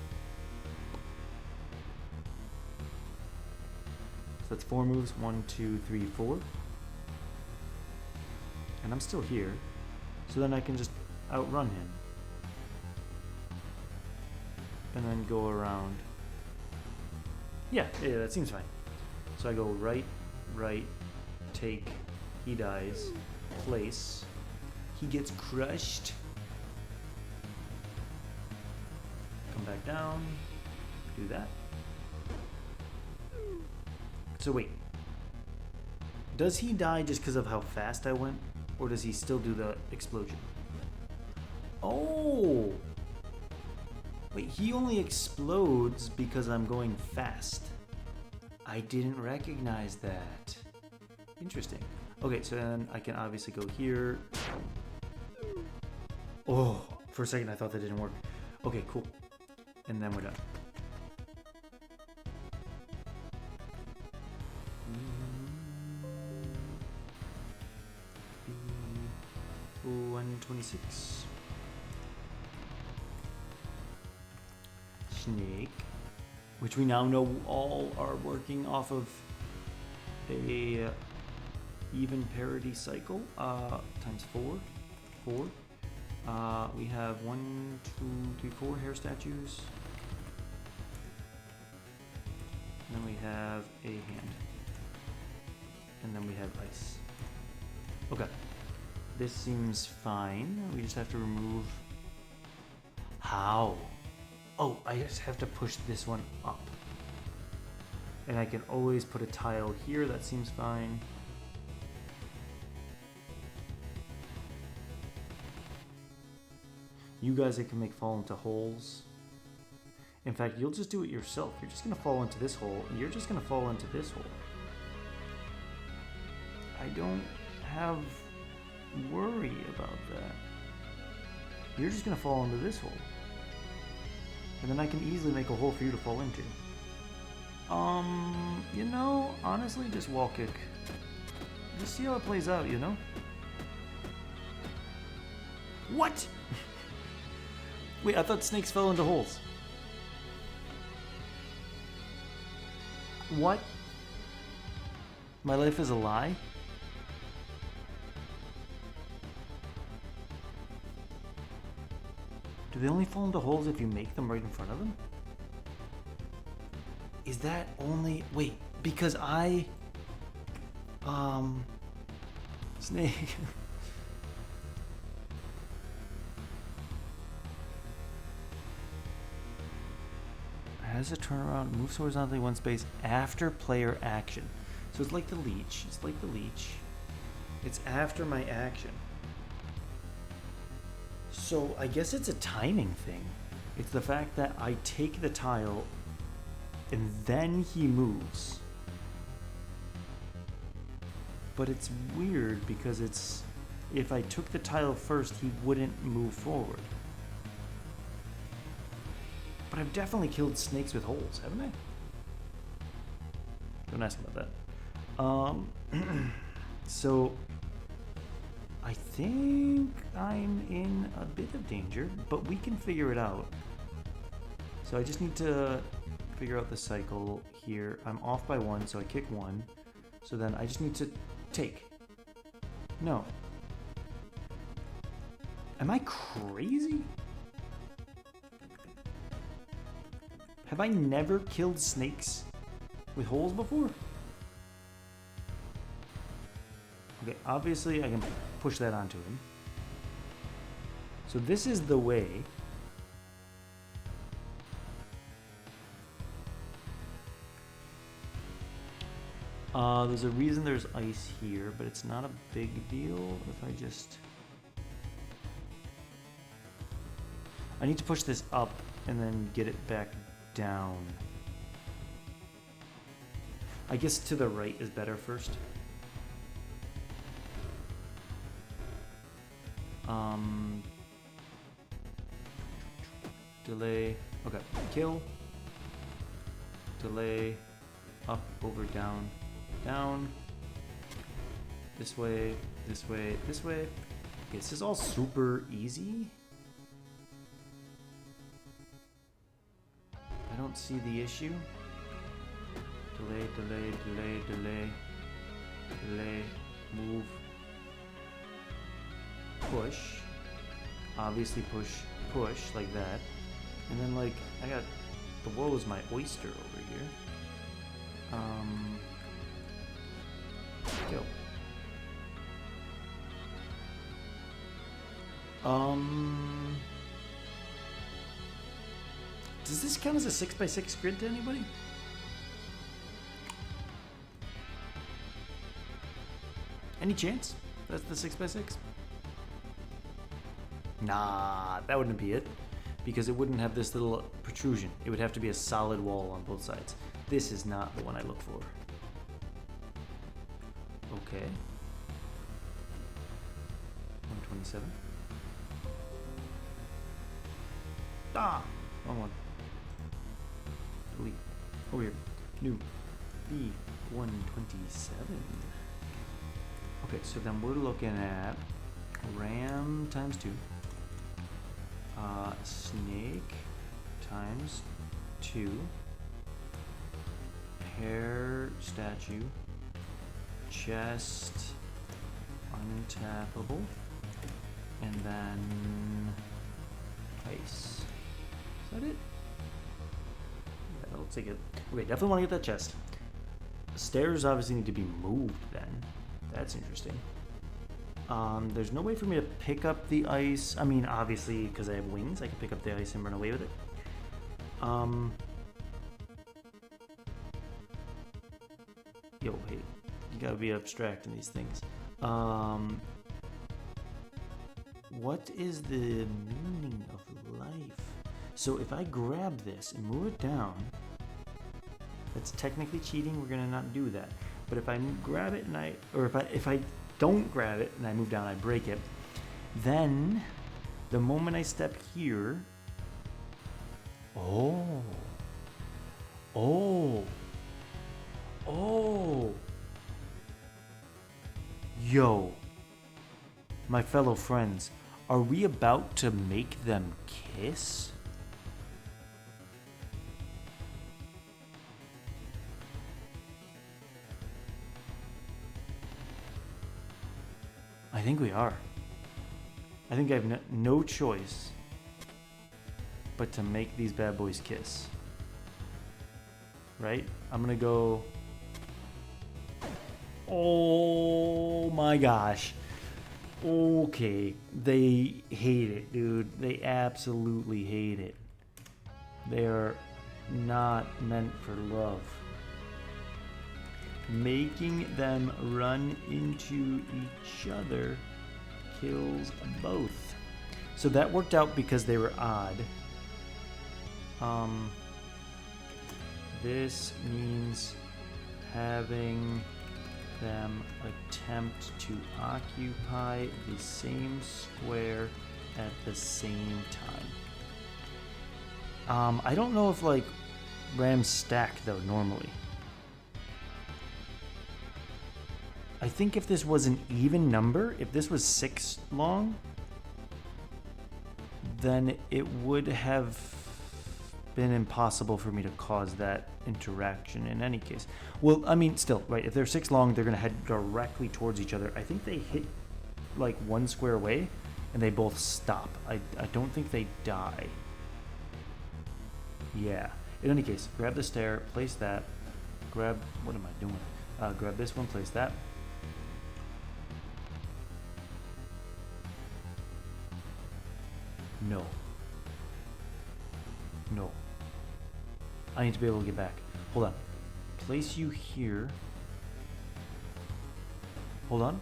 A: so that's 4 moves, 1, 2, 3, 4, and I'm still here, so then I can just outrun him. And then go around. Yeah, that seems fine. So I go right, take, he dies, place, he gets crushed, come back down, do that. So wait, does he die just because of how fast I went, or does he still do the explosion? Oh! Wait, he only explodes because I'm going fast. I didn't recognize that. Interesting. Okay, so then I can obviously go here. Oh, for a second I thought that didn't work. Okay, cool. And then we're done. 126. Snake, which we now know all are working off of a even parity cycle, times 4. We have 1, 2, 3, 4 hair statues. And then we have a hand. And then we have ice. Okay. This seems fine. We just have to remove... How? Oh, I just have to push this one up. And I can always put a tile here. That seems fine. You guys, it can make fall into holes. In fact, you'll just do it yourself. You're just going to fall into this hole. And you're just going to fall into this hole. I don't have worry about that. You're just going to fall into this hole. And then I can easily make a hole for you to fall into. You know, honestly, just wall kick. Just see how it plays out, you know? What? Wait, I thought snakes fell into holes. What? My life is a lie? Do they only fall into holes if you make them right in front of them? Is that only... Wait, because I... Snake... Has a turnaround, moves horizontally one space after player action. So it's like the leech. It's like the leech. It's after my action. So I guess it's a timing thing. It's the fact that I take the tile and then he moves. But it's weird because it's... If I took the tile first, he wouldn't move forward. But I've definitely killed snakes with holes, haven't I? Don't ask about that. So I think I'm in a bit of danger, but we can figure it out. So I just need to figure out the cycle here. I'm off by 1, so I kick 1. So then I just need to take. No. Am I crazy? Have I never killed snakes with holes before? Okay, obviously I can push that onto him. So this is the way. There's a reason there's ice here, but it's not a big deal if I just... I need to push this up and then get it back down. I guess to the right is better first. Delay. Okay. Kill. Delay. Up, over, down, down. This way, this way, this way. Okay, this is all super easy. I don't see the issue. Delay, delay, delay, delay, delay, move, push. Obviously push, push, like that. And then like, I got, the world is my oyster over here. Kill. Does this count as a 6x6 grid to anybody? Any chance that's the 6x6? Nah, that wouldn't be it. Because it wouldn't have this little protrusion. It would have to be a solid wall on both sides. This is not the one I look for. Okay. 127. Ah! Wrong one. Delete. Over here. New. B127. Okay, so then we're looking at ram times 2. Snake times 2. Hair statue. Chest untappable. And then ice. Is that it? Yeah, I'll take it. Okay, definitely want to get that chest. Stairs obviously need to be moved then. That's interesting. There's no way for me to pick up the ice. I mean, obviously, because I have wings, I can pick up the ice and run away with it. Yo, hey, you gotta be abstracting these things. What is the meaning of life? So if I grab this and move it down, that's technically cheating. We're gonna not do that. But if I grab it and if I don't grab it and I move down, I break it. Then the moment I step here, oh, yo, my fellow friends, are we about to make them kiss? I think we are. I think I have no choice but to make these bad boys kiss. Right? I'm gonna go... Oh my gosh. Okay. They hate it, dude. They absolutely hate it. They are not meant for love. Making them run into each other kills both. So that worked out because they were odd. This means having them attempt to occupy the same square at the same time. I don't know if like rams stack though normally. I think if this was an even number, if this was 6 long, then it would have been impossible for me to cause that interaction in any case. Well, I mean, still, right, if they're 6 long, they're going to head directly towards each other. I think they hit like 1 square away, and they both stop. I don't think they die. Yeah. In any case, grab the stair, place that. Grab, what am I doing? Grab this one, place that. No. No. I need to be able to get back. Hold on. Place you here. Hold on.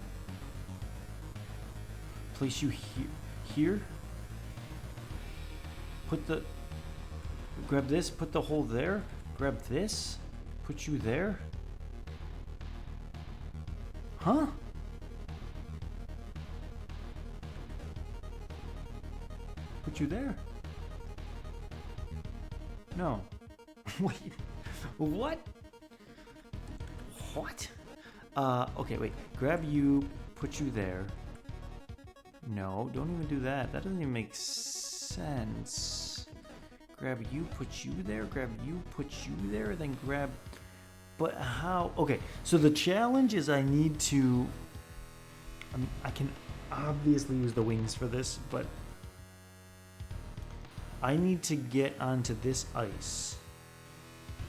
A: Place you here. Here. Put the... Grab this. Put the hole there. Grab this. Put you there. Huh? Put you there. No. Wait. What? What? Okay, wait. Grab you, put you there. No, don't even do that. That doesn't even make sense. Grab you, put you there. Grab you, put you there. Then grab... But how... Okay, so the challenge is I need to... I can obviously use the wings for this, but... I need to get onto this ice.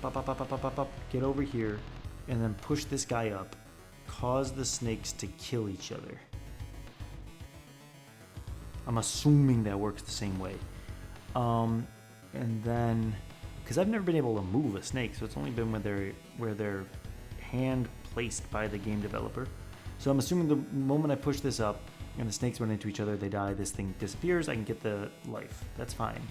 A: Pop, pop, pop, pop, pop, pop, pop. Get over here. And then push this guy up. Cause the snakes to kill each other. I'm assuming that works the same way. And then... Because I've never been able to move a snake, so it's only been where they're hand placed by the game developer. So I'm assuming the moment I push this up and the snakes run into each other, they die, this thing disappears, I can get the life. That's fine.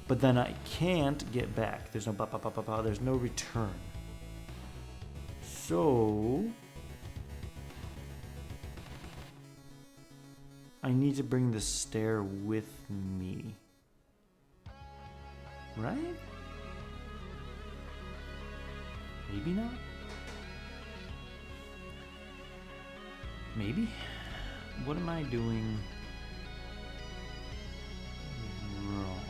A: But then I can't get back. There's no ba-ba-ba-ba-ba, there's no return. So... I need to bring the stair with me. Right? Maybe not? Maybe? What am I doing wrong?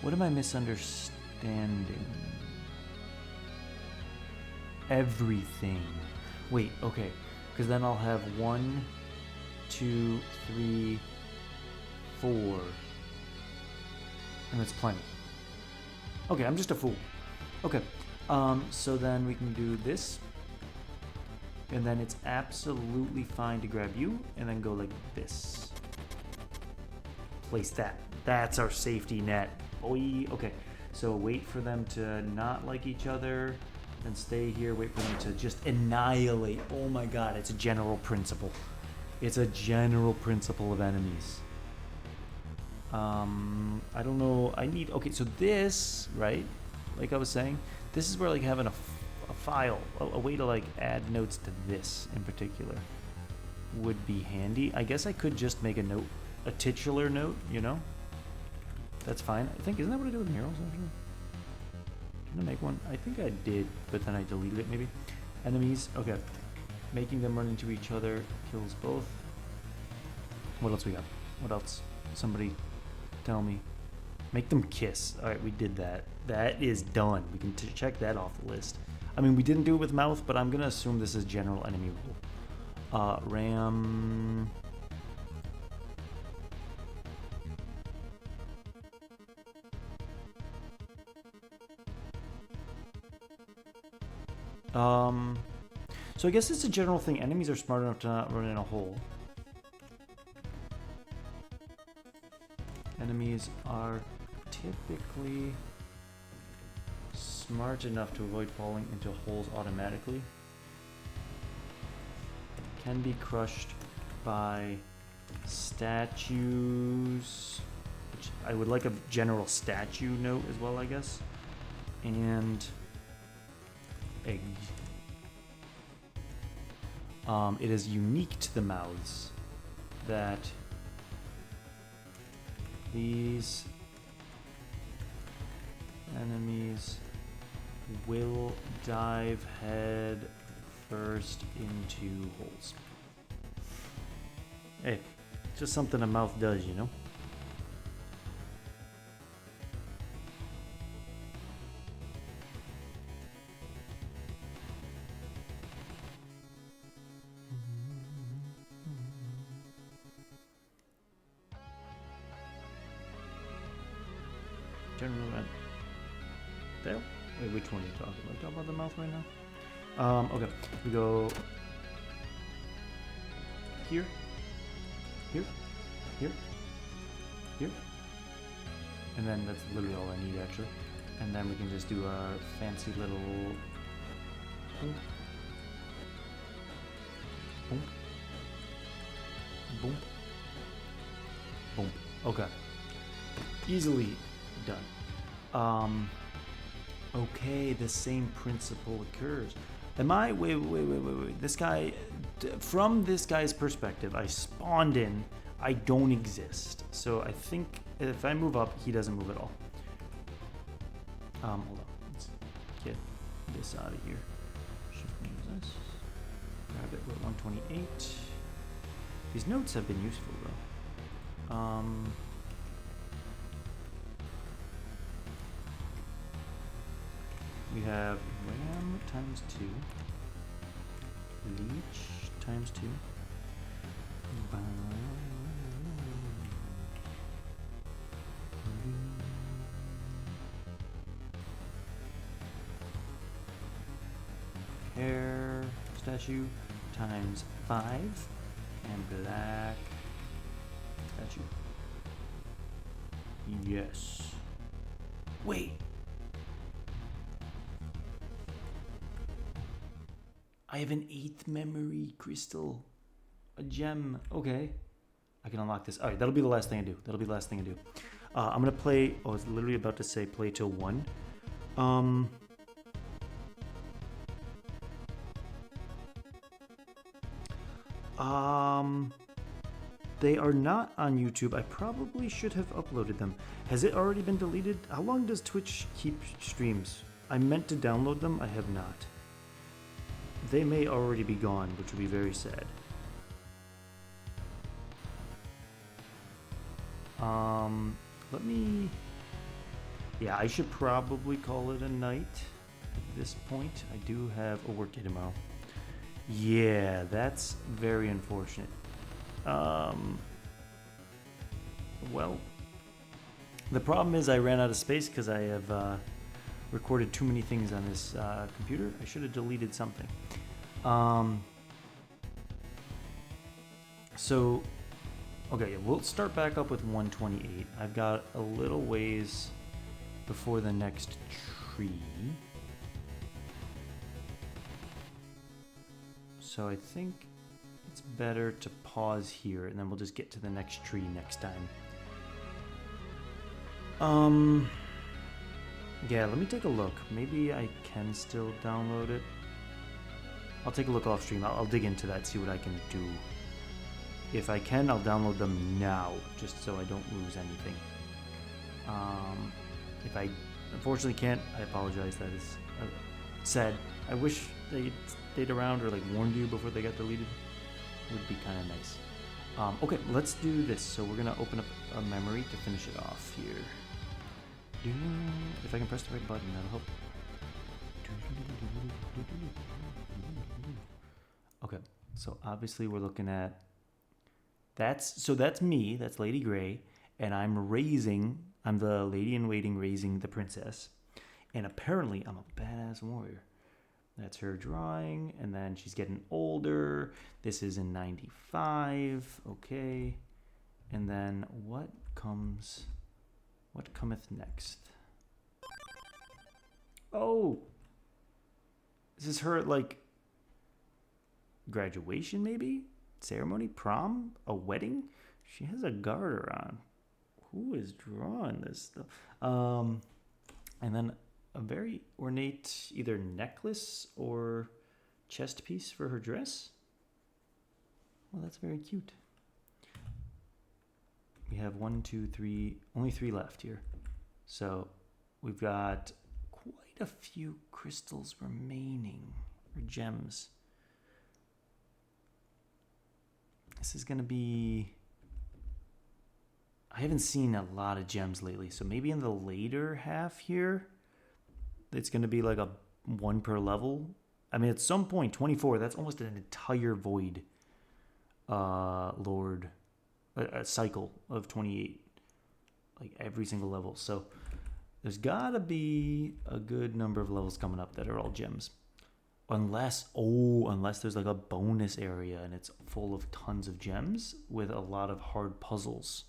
A: What am I misunderstanding? Everything. Wait, okay. Because then I'll have 1, 2, 3, 4. And that's plenty. Okay, I'm just a fool. Okay. So then we can do this. And then it's absolutely fine to grab you and then go like this. Place that. That's our safety net. Boy. Okay. So wait for them to not like each other. Then stay here. Wait for them to just annihilate. Oh my god. It's a general principle. It's a general principle of enemies. I don't know. I need... Okay, so this, right? Like I was saying, this is where like having a file, a way to like add notes to this in particular would be handy. I guess I could just make a note, a titular note, you know? That's fine. I think, isn't that what I do with murals actually? Didn't I make one? I think I did, but then I deleted it maybe. Enemies, okay. Making them run into each other kills both. What else we got? What else? Somebody tell me. Make them kiss. Alright, we did that. That is done. We can check that off the list. I mean, we didn't do it with mouth, but I'm going to assume this is general enemy rule. Ram... So I guess it's a general thing. Enemies are smart enough to not run in a hole. Enemies are typically smart enough to avoid falling into holes automatically. Can be crushed by statues, which I would like a general statue note as well, I guess. And eggs. It is unique to the mouths that these enemies will dive head first into holes. Hey, just something a mouth does, you know? General event. There? Wait, which one are you talking about? Talk about the mouth right now? Okay. We go here, here, here, here. And then that's literally all I need actually. And then we can just do our fancy little boom. Boom. Boom. Boom. Okay. Easily done. Okay, the same principle occurs. Am I... Wait. This guy... From this guy's perspective, I spawned in. I don't exist. So I think if I move up, he doesn't move at all. Hold on. Let's get this out of here. Shift use this. Grab it with 128. These notes have been useful, though. We have Ram times 2, Leech times 2, Hair statue times 5, and black statue. Yes. Wait. I have an 8th memory crystal. A gem. Okay. I can unlock this. Alright, that'll be the last thing I do. I'm gonna play... Oh, I was literally about to say play till 1. They are not on YouTube. I probably should have uploaded them. Has it already been deleted? How long does Twitch keep streams? I meant to download them. I have not. they may already be gone, which would be very sad. Let me... Yeah, I should probably call it a night at this point. I do have a work day tomorrow. Yeah, that's very unfortunate. Well, the problem is I ran out of space because I have recorded too many things on this computer. I should have deleted something. So, okay, we'll start back up with 128. I've got a little ways before the next tree. So I think it's better to pause here and then we'll just get to the next tree next time. Yeah, let me take a look. Maybe I can still download it. I'll take a look off stream. I'll dig into that, see what I can do. If I can, I'll download them now, just so I don't lose anything. If I unfortunately can't, I apologize. That is sad. I wish they stayed around or like warned you before they got deleted. It would be kind of nice. Okay, let's do this. So we're gonna open up a memory to finish it off here. If I can press the right button, that'll help. Okay, so obviously we're looking at that's me, that's Lady Grey, and I'm the lady in waiting raising the princess. And apparently I'm a badass warrior. That's her drawing, and then she's getting older. This is in 95, okay. And then what cometh next? Oh, this is her, like, graduation, maybe? Ceremony? Prom? A wedding? She has a garter on. Who is drawing this stuff? And then a very ornate either necklace or chest piece for her dress. Well, that's very cute. We have 1, 2, 3, only 3 left here. So we've got quite a few crystals remaining, or gems. This is gonna be, I haven't seen a lot of gems lately, so maybe in the later half here, it's gonna be like a 1 per level. I mean, at some point, 24, that's almost an entire void lord, a cycle of 28, like every single level. So there's gotta be a good number of levels coming up that are all gems. Unless there's like a bonus area and it's full of tons of gems with a lot of hard puzzles.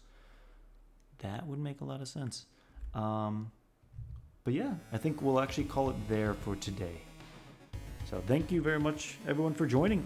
A: That would make a lot of sense. But yeah, I think we'll actually call it there for today. So thank you very much, everyone, for joining.